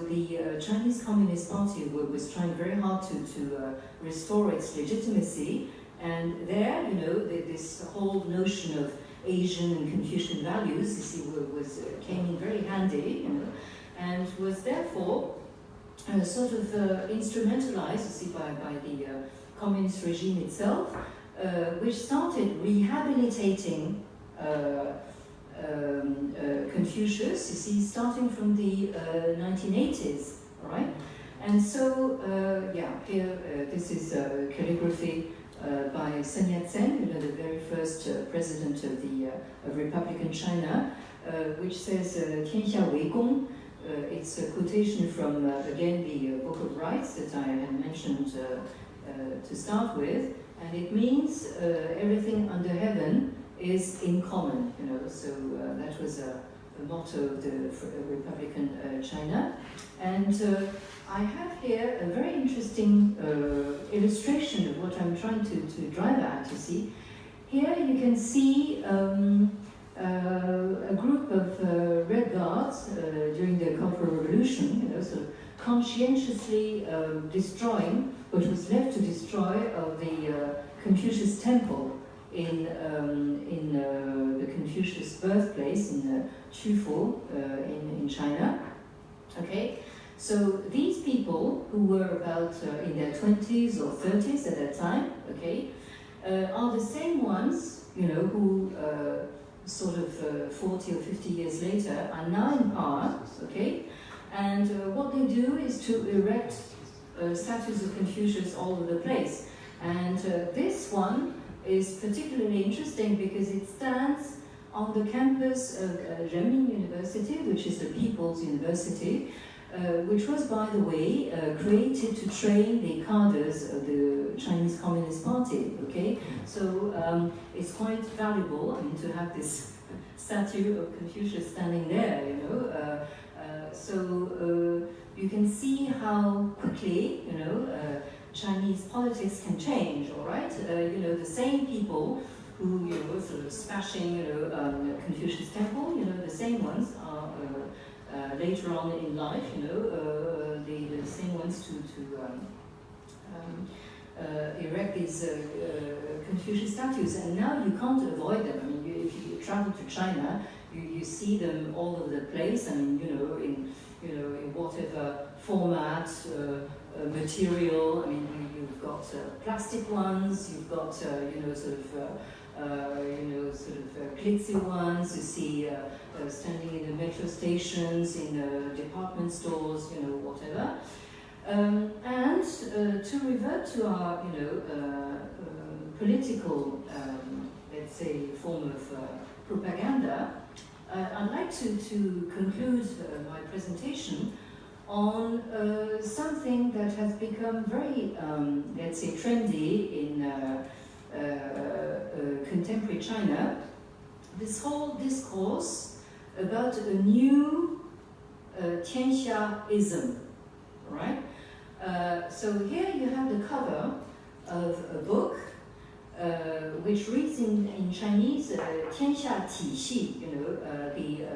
E: the Chinese Communist Party was trying very hard to restore its legitimacy, and there, this whole notion of Asian and Confucian values, came in very handy, and was therefore sort of instrumentalized, by the communist regime itself, which started rehabilitating Confucius, starting from the 1980s, all right? And so, here, this is calligraphy by Sun Yat-sen, the very first president of Republican China, which says, 天下为公. It's a quotation from, again, the Book of Rights that I had mentioned to start with, and it means everything under heaven is in common, so that was a motto of the Republican China. And I have here a very interesting illustration of what I'm trying to drive at, you see. Here you can see a group of Red Guards during the Cultural Revolution, so conscientiously destroying what was left to destroy of the Confucius Temple in the Confucius birthplace in Qufu in China. Okay, so these people who were about in their 20s or 30s at that time, okay, are the same ones, who sort of 40 or 50 years later are now in power, okay, and what they do is to erect statues of Confucius all over the place. And this one is particularly interesting because it stands on the campus of Renmin University, which is the People's University, which was, by the way, created to train the cadres of the Chinese Communist Party, okay? So it's quite valuable, to have this statue of Confucius standing there, so you can see how quickly, Chinese politics can change, all right? The same people who, sort of smashing, Confucius Temple, the same ones are later on in life, the same ones to erect these Confucius statues, and now you can't avoid them. If you travel to China, you see them all over the place. In whatever format, material. You've got plastic ones. You've got glitzy ones. You see standing in the metro stations, in department stores, whatever. And to revert to our, political, let's say, form of propaganda, I'd like to conclude my presentation on something that has become very, let's say, trendy in contemporary China. This whole discourse about a new Tianxiaism, right? So here you have the cover of a book which reads in Chinese 天下体系, the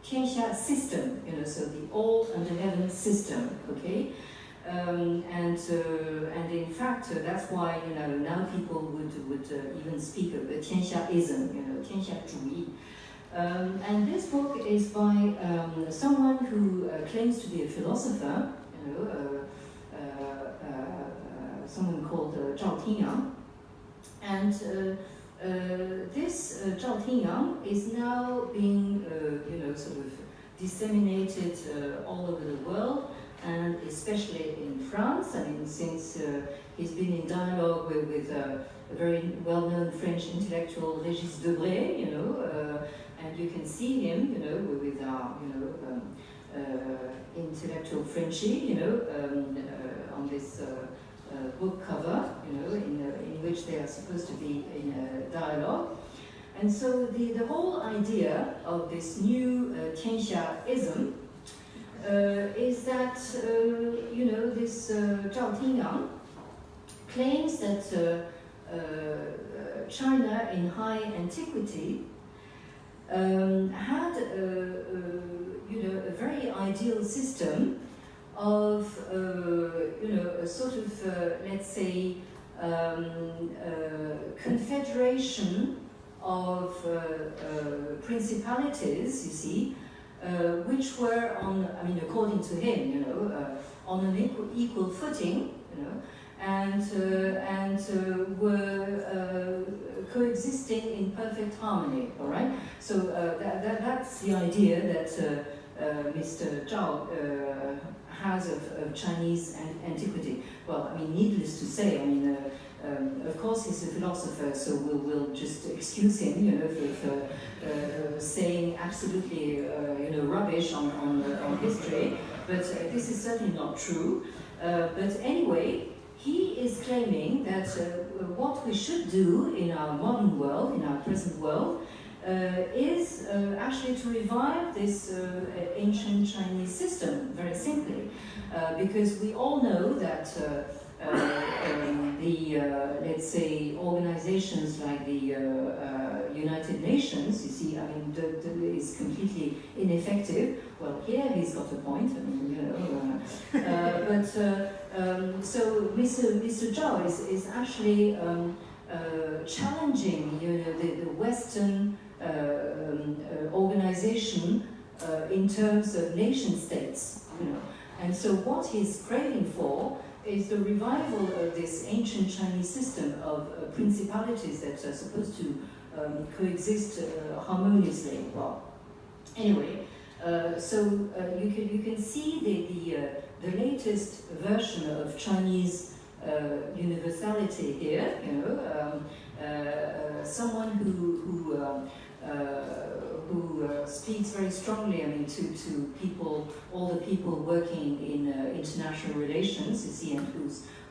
E: 天下 system, so the all under heaven system, okay? And in fact, that's why now people would even speak of 天下ism, 天下主义. And this book is by someone who claims to be a philosopher, someone called Zhao Tingyang. And this Zhao Tingyang is now being, sort of disseminated all over the world, and especially in France. I mean, since he's been in dialogue with a very well-known French intellectual, Régis Debray, and you can see him, with our, intellectual Frenchie, on this book cover, in which they are supposed to be in a dialogue. And so the whole idea of this new Tianxiaism is that, this Zhao Tingyang claims that China in high antiquity had a very ideal system of a sort of let's say confederation of principalities, you see, which were on, I mean, according to him, on an equal footing, and were coexisting in perfect harmony. All right. So that's the idea that Mr. Zhao has of Chinese antiquity. Well, I mean, needless to say, I mean, of course he's a philosopher, so we'll just excuse him, for saying absolutely, rubbish on history. But this is certainly not true. But anyway, he is claiming that what we should do in our modern world, in our present world, is actually to revive this ancient Chinese system, very simply, because we all know that let's say, organizations like the United Nations, you see, I mean, is completely ineffective. Well, here he's got a point, I mean, but so Mr. Zhao is actually challenging, the Western organization in terms of nation states, and so what he's craving for is the revival of this ancient Chinese system of principalities that are supposed to coexist harmoniously. Well, anyway, so you can see the latest version of Chinese universality here. Someone who speaks very strongly, I mean, to people, all the people working in international relations, you see, and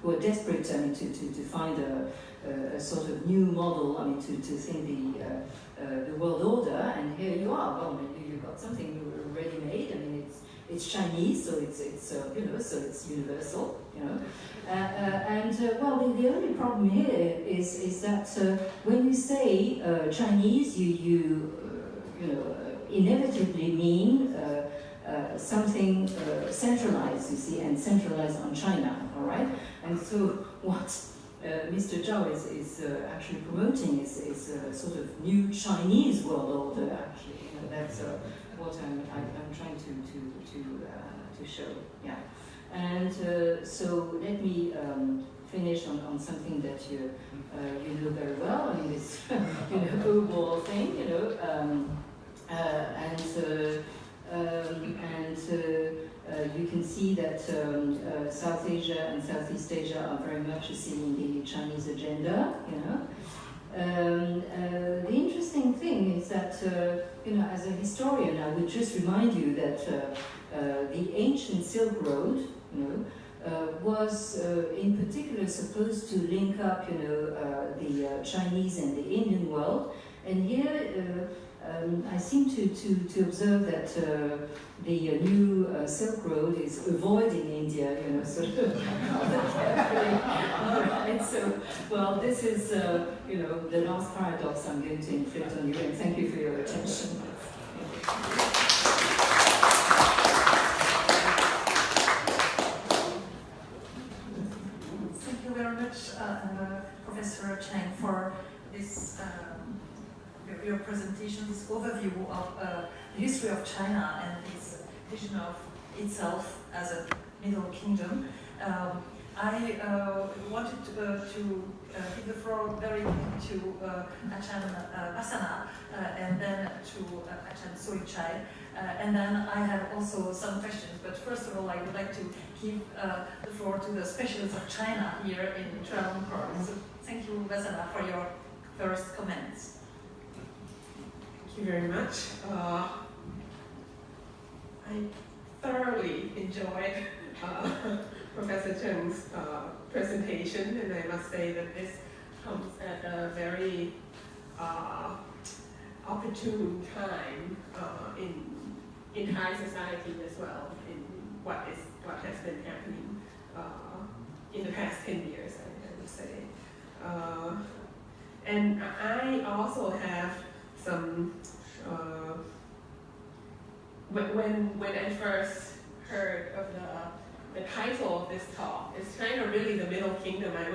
E: who are desperate, I mean, to find a sort of new model, I mean, to think the world order. And here you are. Well, you've got something already made. I mean, it's Chinese, so it's so it's universal, and well, the only problem here is that when you say Chinese, you inevitably mean something centralized, you see, and centralized on China, all right? And so what Mr. Zhao is actually promoting is a sort of new Chinese world order, actually. That's what I'm trying to show, yeah. And so let me finish on something that you know very well. I mean, this overall thing, you can see that South Asia and Southeast Asia are very much seeing the Chinese agenda, the interesting thing is that, as a historian, I would just remind you that the ancient Silk Road, was in particular supposed to link up, the Chinese and the Indian world. And here, I seem to observe that the new Silk Road is avoiding India, sort of carefully. All right, so, well, this is, the last paradox I'm going to inflict on you, and thank you for your attention.
B: Thank you very much, Professor Chang, for this your presentation. presentation, this overview of the history of China and its vision of itself as a Middle Kingdom. I wanted to give the floor very quickly to Achan Vasana and then to Achan Soichai. And then I have also some questions, but first of all I would like to give the floor to the specialists of China here in Chulalongkorn. So thank you, Vasana, for your first comments.
F: Thank you very much. I thoroughly enjoyed Professor Chen's presentation, and I must say that this comes at a very opportune time in high society as well, in what has been happening in the past 10 years, I would say. And I also have some, when I first heard of the title of this talk, is China really the Middle Kingdom? I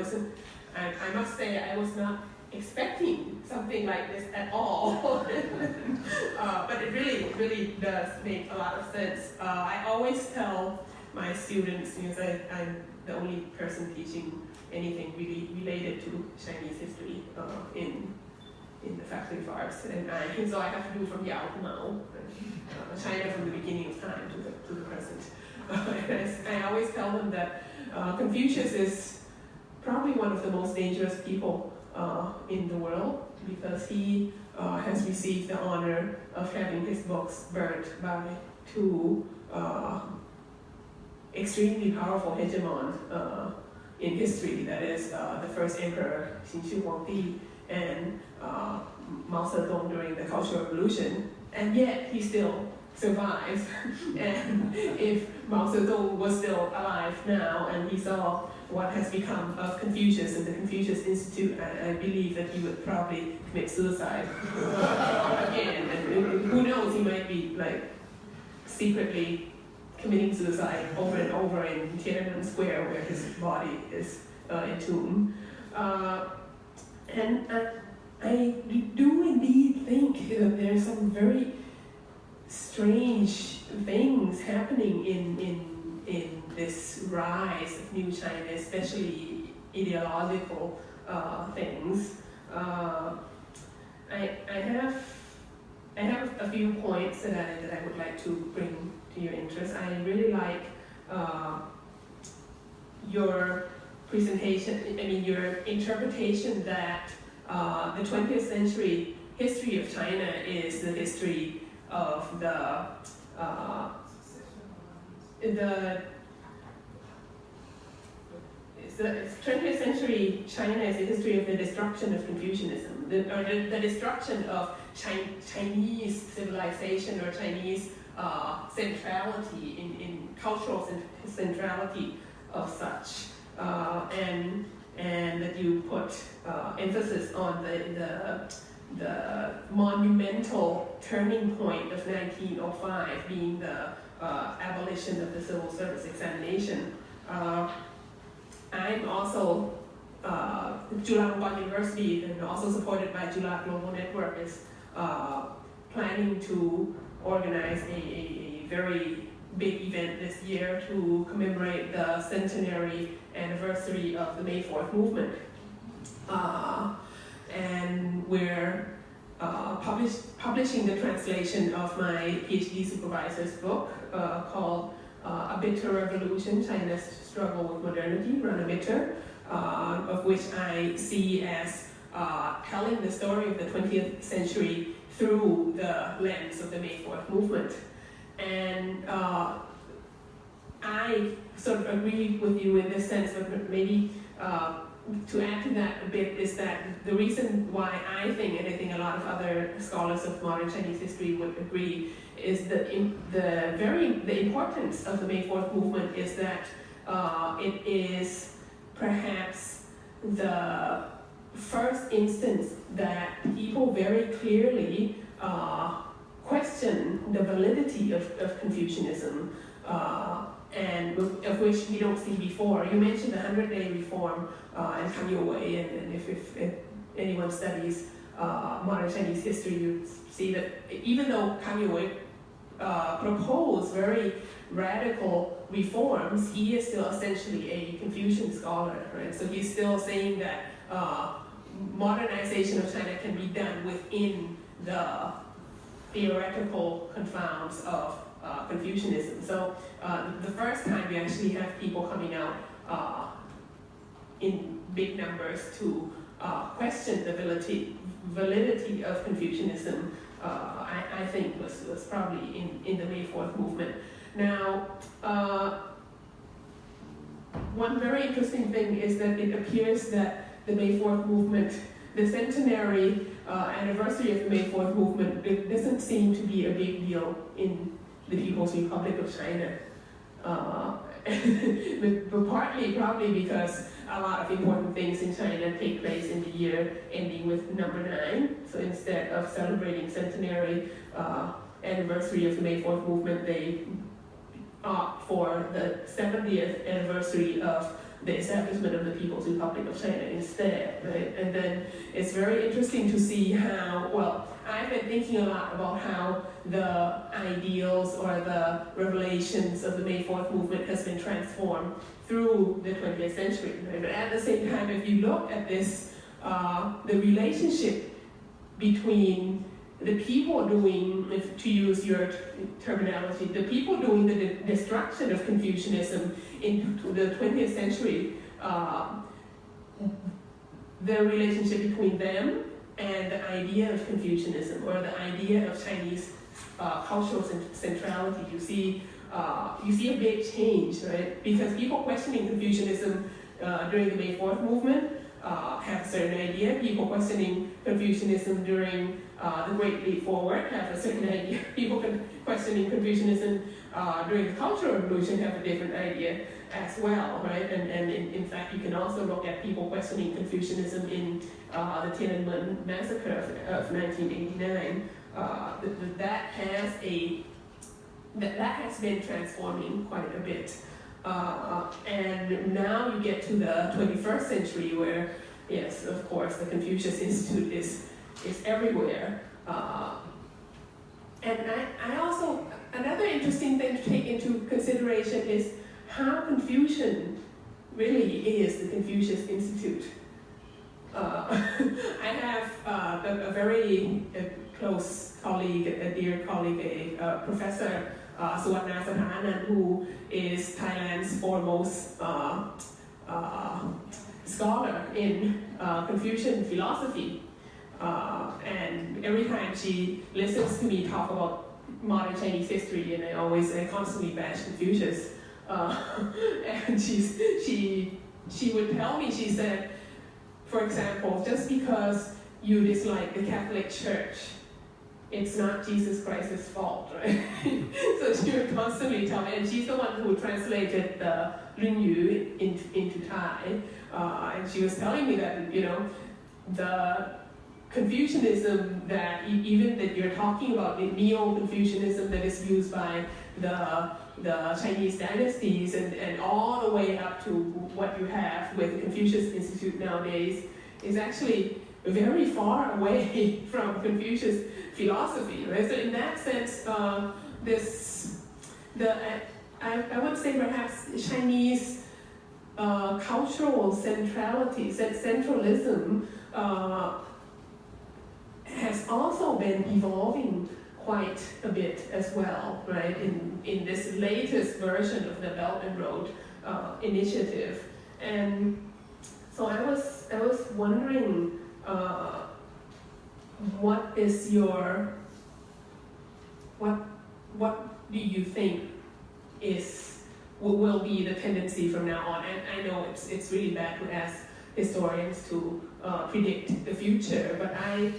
F: must say I was not expecting something like this at all. But it really does make a lot of sense. I always tell my students, because I'm the only person teaching anything really related to Chinese history in the Faculty of Arts, and so I have to do from Yao to Mao, China from the beginning of time to the present. I always tell them that Confucius is probably one of the most dangerous people in the world, because he has received the honor of having his books burnt by two extremely powerful hegemons in history, that is the first emperor, Xin Shi Huangdi, and Mao Zedong during the Cultural Revolution, and yet he still survives. And if Mao Zedong was still alive now and he saw what has become of Confucius and the Confucius Institute, I believe that he would probably commit suicide again. And who knows, he might be like secretly committing suicide over and over in Tiananmen Square, where his body is entombed. And I do indeed think that there's some very strange things happening in this rise of New China, especially ideological things. I have a few points that I would like to bring to your interest. I really like your presentation, your interpretation that the 20th century history of China is the history of the 20th century China is the history of the destruction of Confucianism, the destruction of Chinese civilization or Chinese centrality in cultural centrality of such, and that you put emphasis on the monumental turning point of 1905 being the abolition of the civil service examination. I'm also, Chulalongkorn University, and also supported by Chula Global Network, is planning to organize a very big event this year to commemorate the centenary anniversary of the May 4th movement. And we're publishing the translation of my PhD supervisor's book called A Bitter Revolution, China's Struggle with Modernity, Run a Bitter, of which I see as telling the story of the 20th century through the lens of the May 4th movement. And I sort of agree with you in this sense, but maybe to add to that a bit is that the reason why I think, and I think a lot of other scholars of modern Chinese history would agree, is that the importance of the May 4th movement is that it is perhaps the first instance that people very clearly question the validity of Confucianism, and of which we don't see before. You mentioned the 100-day reform and Kang Youwei, and if anyone studies modern Chinese history, you see that even though Kang Youwei proposed very radical reforms, he is still essentially a Confucian scholar, right? So he's still saying that modernization of China can be done within the theoretical confounds of Confucianism. So the first time we actually have people coming out in big numbers to question the validity of Confucianism, I think was probably in the May 4th movement. Now, one very interesting thing is that it appears that the May 4th movement, the centenary anniversary of the May 4th movement, it doesn't seem to be a big deal in the People's Republic of China. But partly probably because a lot of important things in China take place in the year ending with number 9. So instead of celebrating centenary anniversary of the May 4th movement, they opt for the 70th anniversary of the establishment of the People's Republic of China instead, right? And then it's very interesting to see how, well, I've been thinking a lot about how the ideals or the revelations of the May 4th movement has been transformed through the 20th century, right? But at the same time, if you look at this, the relationship between the people doing, to use your terminology, the people doing the destruction of Confucianism into the 20th century, the relationship between them and the idea of Confucianism or the idea of Chinese cultural centrality, you see a big change, right? Because people questioning Confucianism during the May 4th movement have a certain idea. People questioning Confucianism during the Great Leap Forward have a certain idea. People questioning Confucianism during the Cultural Revolution have a different idea as well, right? And in fact, you can also look at people questioning Confucianism in the Tiananmen massacre of 1989. That has been transforming quite a bit. And now you get to the 21st century where, yes, of course, the Confucius Institute is everywhere. And I also, another interesting thing to take into consideration is how Confucian really is the Confucius Institute. I have a very close colleague, a dear colleague, a professor, Suwarna Sathanan, who is Thailand's foremost scholar in Confucian philosophy. And every time she listens to me talk about modern Chinese history, and I constantly bash Confucius. And she would tell me, she said, for example, just because you dislike the Catholic Church, it's not Jesus Christ's fault, right? So she would constantly tell me, and she's the one who translated the Lun Yu into Thai, and she was telling me that, the Confucianism that even that you're talking about, the Neo-Confucianism that is used by the Chinese dynasties and all the way up to what you have with the Confucius Institute nowadays is actually very far away from Confucius philosophy, right? So in that sense, I would say perhaps Chinese cultural centrality, centralism has also been evolving quite a bit as well, right? In this latest version of the Belt and Road initiative, and so I was wondering, what do you think will be the tendency from now on? And I know it's really bad to ask historians to predict the future, but I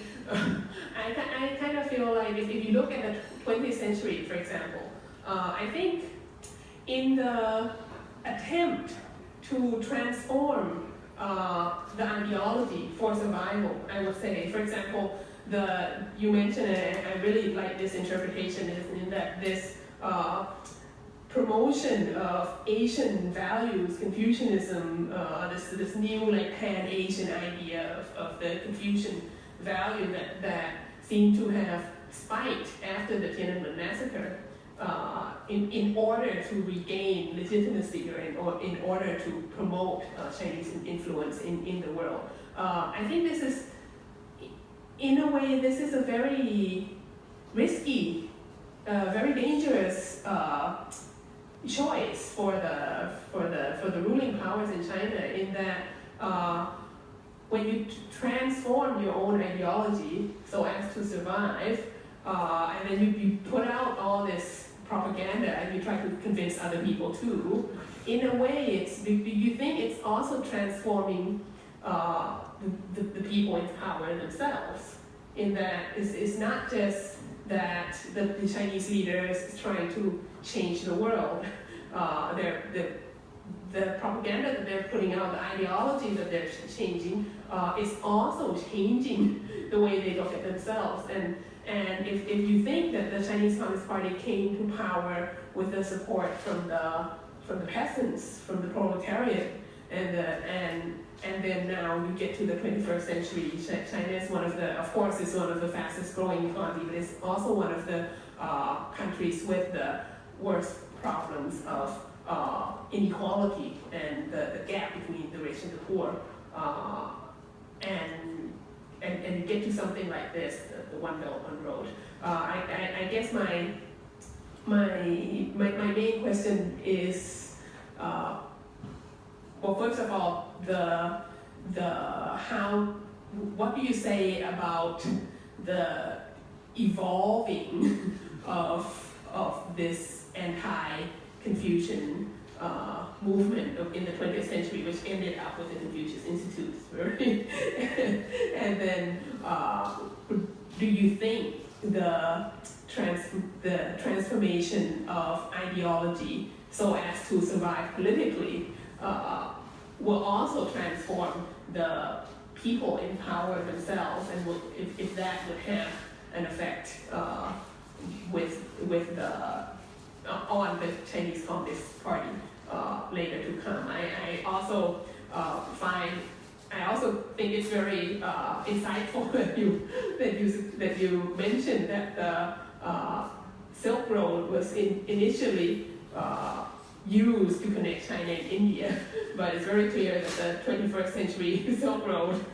F: kind of feel like if you look at the 20th century, for example, I think in the attempt to transform the ideology for survival, I would say, for example, you mentioned, and I really like this interpretation, is in that this promotion of Asian values, Confucianism, this new like pan-Asian idea of the Confucian value that seem to have spiked after the Tiananmen massacre in order to regain legitimacy or in order to promote Chinese influence in the world. I think this is, in a way, this is a very risky, very dangerous choice for the ruling powers in China, in that when you transform your own ideology so as to survive, and then you put out all this propaganda and you try to convince other people too, in a way, you think it's also transforming the people in power themselves. In that it's not just that the Chinese leaders is trying to change the world. The propaganda that they're putting out, the ideology that they're changing, is also changing the way they look at themselves. And if you think that the Chinese Communist Party came to power with the support from the peasants, from the proletariat, and then now you get to the 21st century, China is of course, is one of the fastest growing economies, but it's also one of the countries with the worst problems of inequality and the gap between the rich and the poor. And you get to something like this, the One Belt, One Road. I guess my main question is, well, first of all, what do you say about the evolving of this anti-Confucian movement in the 20th century, which ended up with the Confucius Institute, and then do you think the transformation of ideology so as to survive politically will also transform the people in power themselves, and if that would have an effect on the Chinese Communist Party later to come? I also think it's very insightful that you mentioned that the Silk Road was initially used to connect China and India, but it's very clear that the 21st century Silk Road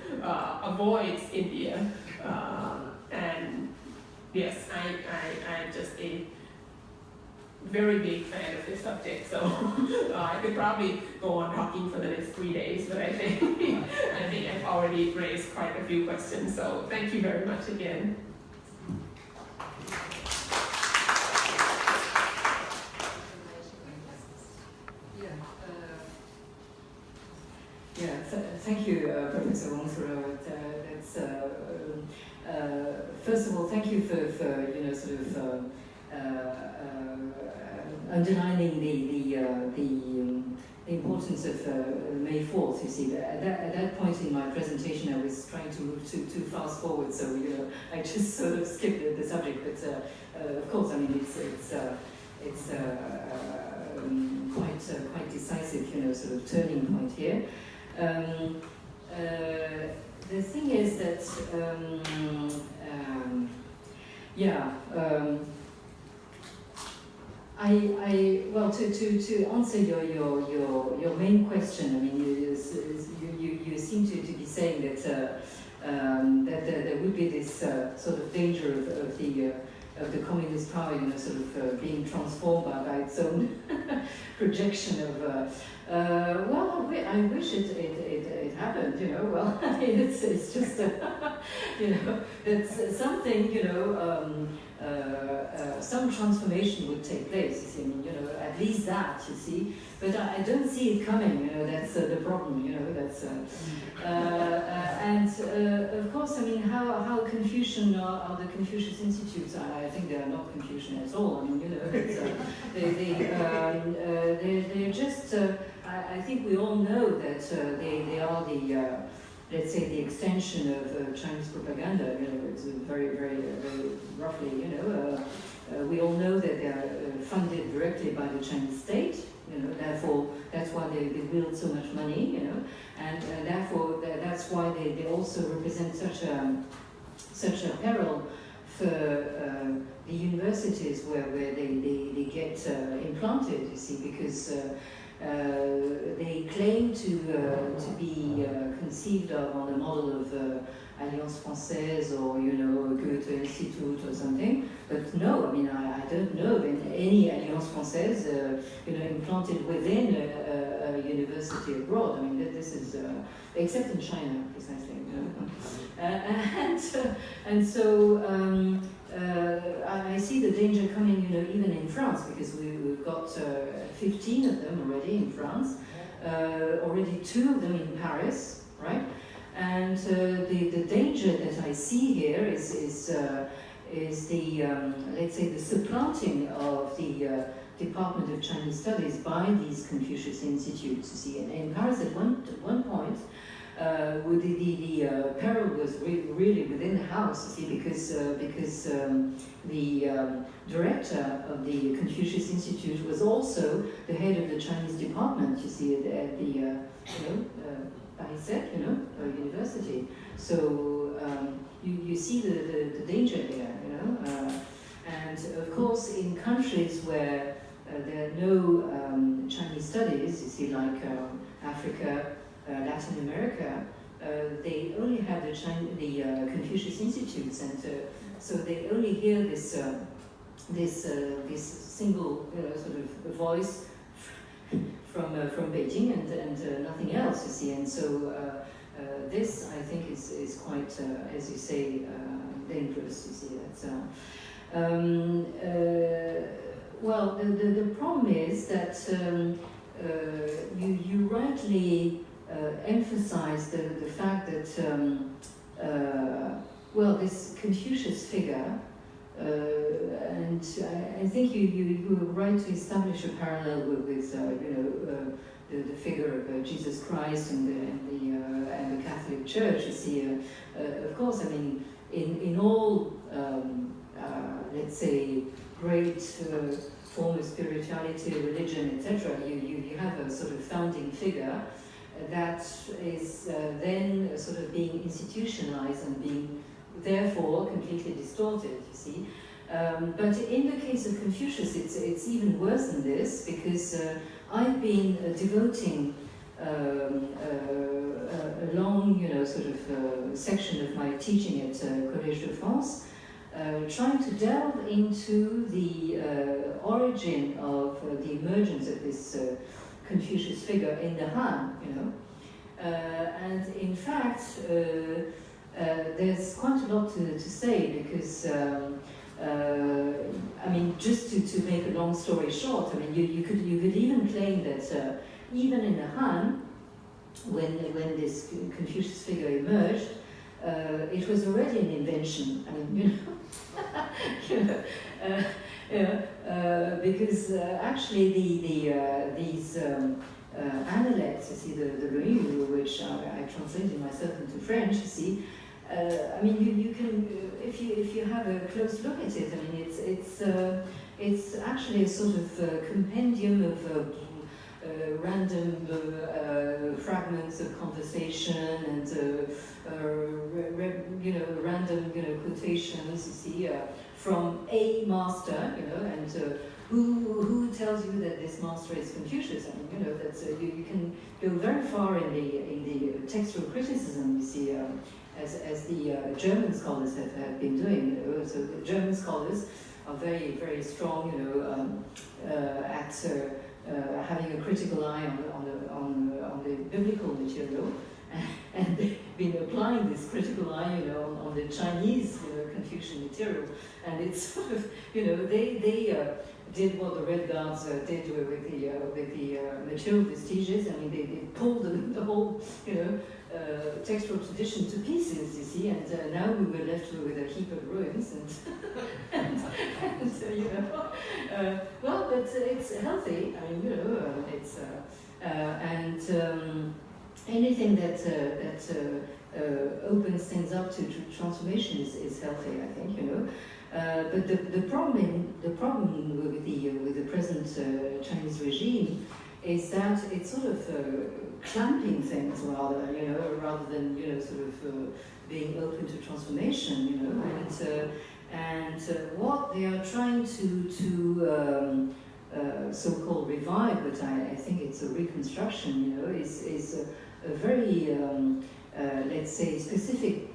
F: avoids India. And yes, I'm just a very big fan of this subject, so I could probably go on talking for the next 3 days, but I think I've already raised quite a few questions, so thank you very much again.
E: Thank you, Professor Wong Thurao. First of all, thank you for sort of underlining the importance of May 4th. You see, at that point in my presentation, I was trying to move too fast forward, so I just sort of skipped the subject. But of course, I mean, it's quite decisive, sort of turning point here. The thing is that, well, to answer your main question, I mean, you seem to be saying that there would be this sort of danger of the communist power, sort of being transformed by its own projection of. Well, I wish it happened, well, I mean, it's just, it's something, some transformation would take place, you see, I mean, at least that, you see, but I don't see it coming, that's the problem, that's, and of course, I mean, how Confucian are the Confucius Institutes? I think they are not Confucian at all, I mean, they're just, I think we all know that they are the, let's say, the extension of Chinese propaganda. It's very, very, very roughly. We all know that they are funded directly by the Chinese state. Therefore, that's why they wield so much money. And therefore, that's why they also represent such a such a peril for the universities where they get implanted, you see, because they claim to be conceived of on the model of Alliance Française or, you know, Goethe Institute or something. But no, I mean, I don't know of any Alliance Française, you know, implanted within a university abroad. I mean, this is, except in China, precisely. You know? And so I see the danger coming, you know, even in France, because we've got 15 of them already in France, already 2 of them in Paris, right? And the danger that I see here is the let's say the supplanting of the Department of Chinese Studies by these Confucius Institutes. You see, and in Paris at one point, the peril was really within the house. You see, because the director of the Confucius Institute was also the head of the Chinese department. You see, at the you know. Paris, you know, university. So you see the danger here, you know. And of course, in countries where there are no Chinese studies, you see, like Africa, Latin America, they only have the Confucius Institutes, and so they only hear this single sort of voice from Beijing and nothing else, you see, and so this I think is quite, as you say, dangerous. You see that. Well, the problem is that you rightly emphasize the fact that well, this Confucius figure. And I think you were right to establish a parallel with you know, the figure of Jesus Christ and the Catholic Church. You see, of course, I mean, in all let's say great form of spirituality, religion, etc., you have a sort of founding figure that is then sort of being institutionalized and being therefore completely distorted, you see. But in the case of Confucius, it's even worse than this, because I've been devoting a long, you know, sort of section of my teaching at Collège de France, trying to delve into the origin of the emergence of this Confucius figure in the Han, you know. And in fact, there's quite a lot to say, because I mean, just to make a long story short, I mean, you could even claim that even in the Han, when this Confucius figure emerged, it was already an invention. I mean, you know, because actually these analects, you see, the Renyu, which I translated myself into French, you see. I mean, you can, if you have a close look at it, I mean, it's actually a sort of compendium of random fragments of conversation and you know, random, you know, quotations, you see, from a master, you know, and who tells you that this master is Confucius? I mean, you know, that you can go very far in the textual criticism, you see, as the German scholars have been doing. You know, so the German scholars are very, very strong, you know, at having a critical eye on the biblical material, and they've been applying this critical eye, you know, on the Chinese, you know, Confucian material, and it's sort of, you know, they did what the Red Guards did with the material vestiges. I mean, they pulled the whole, you know, textual tradition to pieces, you see, and now we were left with a heap of ruins, and you know, well, but it's healthy. I mean, you know, it's and anything that opens things up to transformation is healthy, I think, you know. But the problem with the present Chinese regime is that it's sort of clamping things rather than, you know, sort of being open to transformation, you know, and what they are trying to so-called revive, but I think it's a reconstruction, you know, is a very, let's say, specific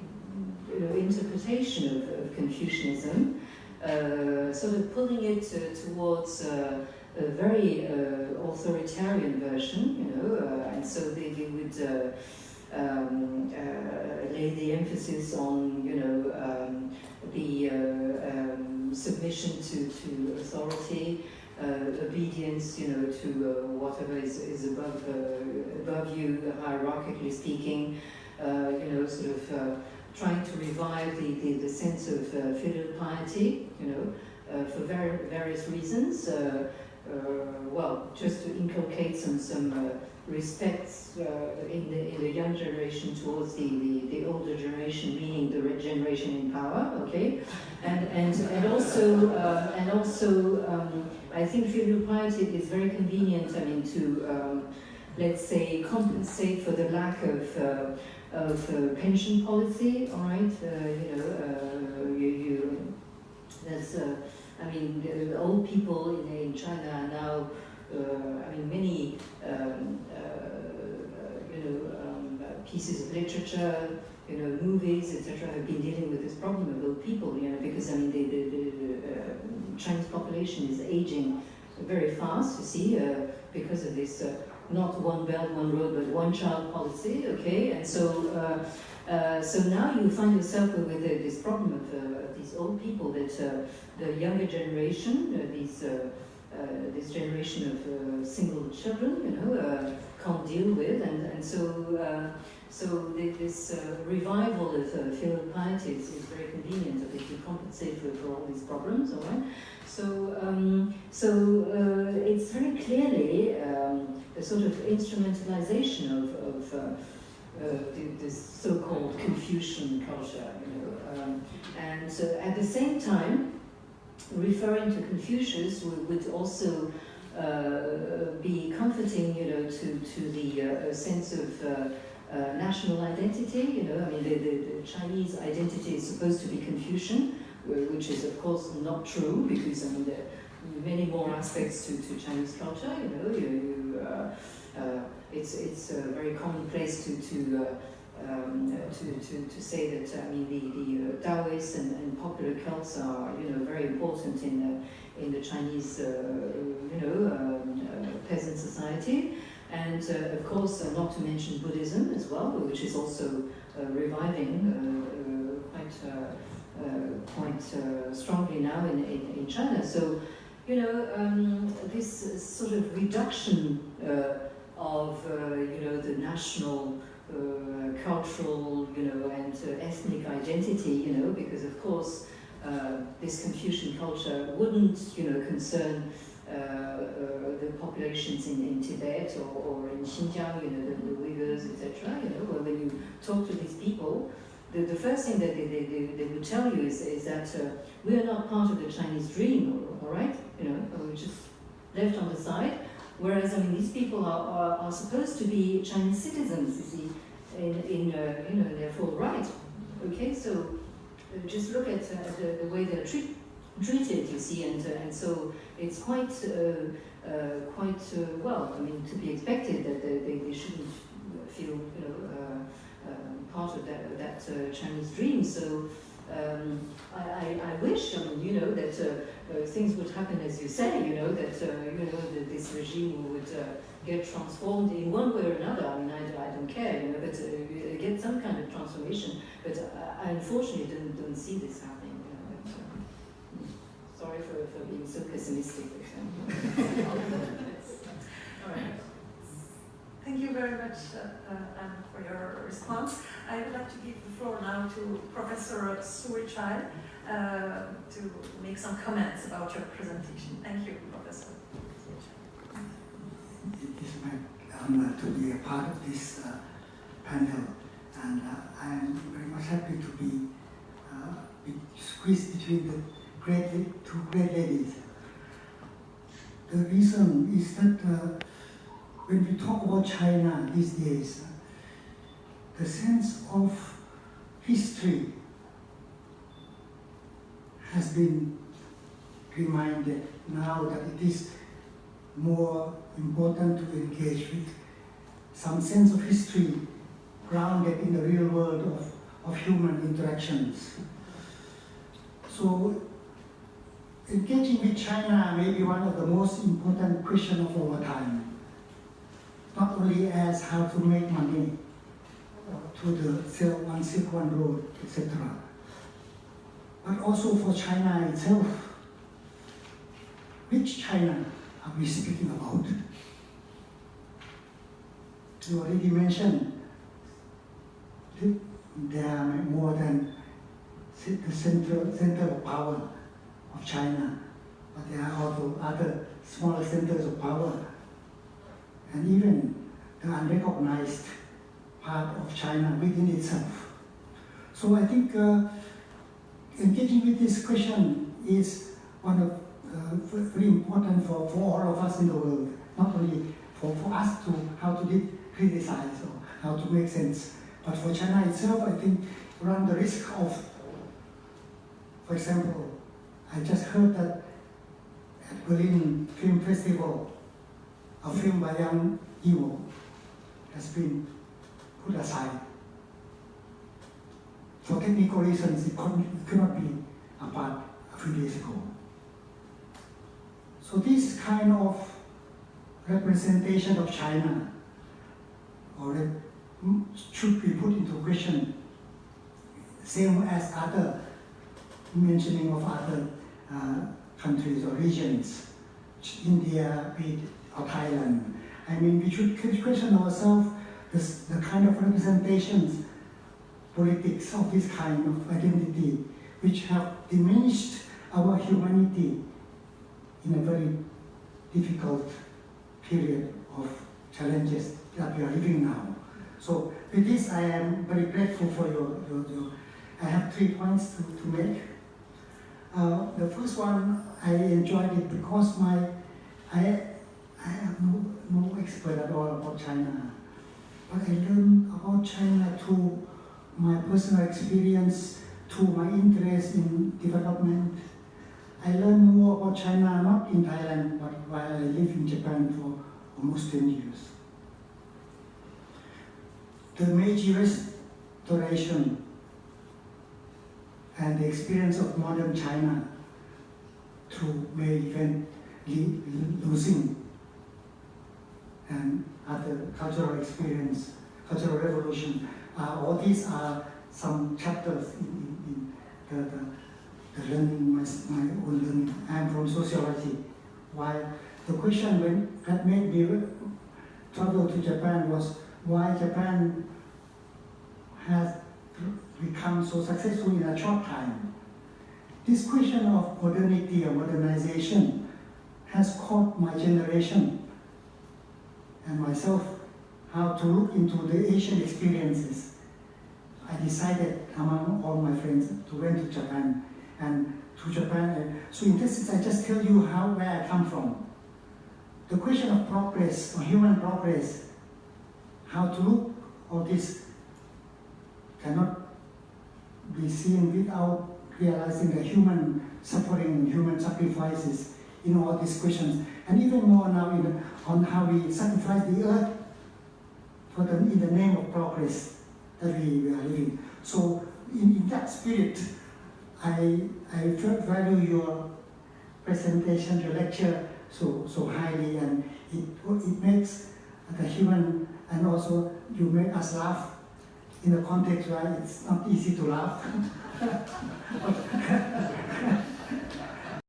E: interpretation of Confucianism, sort of pulling it towards a very authoritarian version, you know, and so they would lay the emphasis on, you know, the submission to authority, obedience, you know, to whatever is above you, hierarchically speaking, you know, sort of trying to revive the sense of filial piety, you know, for various reasons. Well, just to inculcate some respect in the young generation towards the older generation, meaning the generation in power, okay, and also I think filial piety is very convenient. I mean, to let's say compensate for the lack of pension policy. All right, you know, there's I mean, the old people in China are now, I mean, many, you know, pieces of literature, you know, movies, etc., have been dealing with this problem of old people, you know, because, I mean, the Chinese population is aging very fast, you see, because of this not one belt, one road, but one child policy, okay, and so so now you find yourself with this problem of these old people that the younger generation, this generation of single children, you know, can't deal with, and so so this revival of filial piety is very convenient, that they can compensate for all these problems, all right? So it's very clearly a sort of instrumentalization of this so-called Confucian culture, you know, and at the same time, referring to Confucius would also be comforting, you know, to the sense of national identity. You know, I mean, the Chinese identity is supposed to be Confucian, which is of course not true, because I mean there are many more aspects to Chinese culture. You know, it's very commonplace to say that, I mean, the Taoists and popular cults are, you know, very important in the Chinese you know, peasant society, and of course not to mention Buddhism as well, which is also reviving quite strongly now in China. So, you know, this sort of reduction of you know, the national cultural, you know, and ethnic identity, you know, because of course this Confucian culture wouldn't, you know, concern the populations in Tibet or in Xinjiang, you know, the Uyghurs, etc. You know, when you talk to these people, the first thing that they would tell you is that we are not part of the Chinese dream, all right? You know, we're just left on the side. Whereas, I mean, these people are supposed to be Chinese citizens, you see, in you know, their full right. Okay, so just look at the way they're treated, you see, and so it's quite well, I mean, to be expected that they shouldn't feel, you know, part of that Chinese dream. So I wish, I mean, you know, that things would happen as you say, you know, that you know, that this regime would get transformed in one way or another. I mean, I don't care, you know, but get some kind of transformation. But I unfortunately don't see this happening. You know, but, sorry for being so pessimistic. All right.
B: Thank you very much, Anne, for your response. I would like to give the floor now to Professor Sui Chai to make some comments about your presentation. Thank you, Professor.
G: It is my honor to be a part of this panel, and I am very much happy to be squeezed between the two great ladies. The reason is that when we talk about China these days, the sense of history has been reminded now that it is more important to engage with some sense of history grounded in the real world of human interactions. So engaging with China may be one of the most important questions of our time, not only as how to make money to the One Silk One Road, etc., but also for China itself. Which China are we speaking about? You already mentioned there are more than the center of power of China, but there are also other smaller centers of power, and even the unrecognized part of China within itself. So I think engaging with this question is one of very important for all of us in the world, not only for us to how to criticize or how to make sense, but for China itself. I think run the risk of, for example, I just heard that at Berlin Film Festival, a film by Yang Yimou has been put aside. For technical reasons, it could not be apart a few days ago. So this kind of representation of China should be put into question, same as other mentioning of other countries or regions, India, or Thailand. I mean, we should question ourselves the kind of representations, politics of this kind of identity, which have diminished our humanity in a very difficult period of challenges that we are living now. So with this, I am very grateful for your I have 3 points to make. The first one, I enjoyed it because I am no expert at all about China, but I learned about China through my personal experience, through my interest in development. I learned more about China not in Thailand, but while I lived in Japan for almost 10 years. The Meiji Restoration and the experience of modern China through May event, losing, and other cultural experience, cultural revolution. All these are some chapters in the learning, my own learning. I am from sociology. While the question that made me travel to Japan was why Japan has become so successful in a short time. This question of modernity or modernization has caught my generation and myself how to look into the Asian experiences. I decided among all my friends to went to Japan and to Japan. So in this sense, I just tell you where I come from. The question of progress, or human progress, how to look all this cannot be seen without realizing the human suffering, human sacrifices in all these questions, and even more now on how we sacrifice the earth in the name of progress that we are living. So in that spirit, I value your presentation, your lecture so highly, and it makes the human, and also you make us laugh in a context where it's not easy to laugh.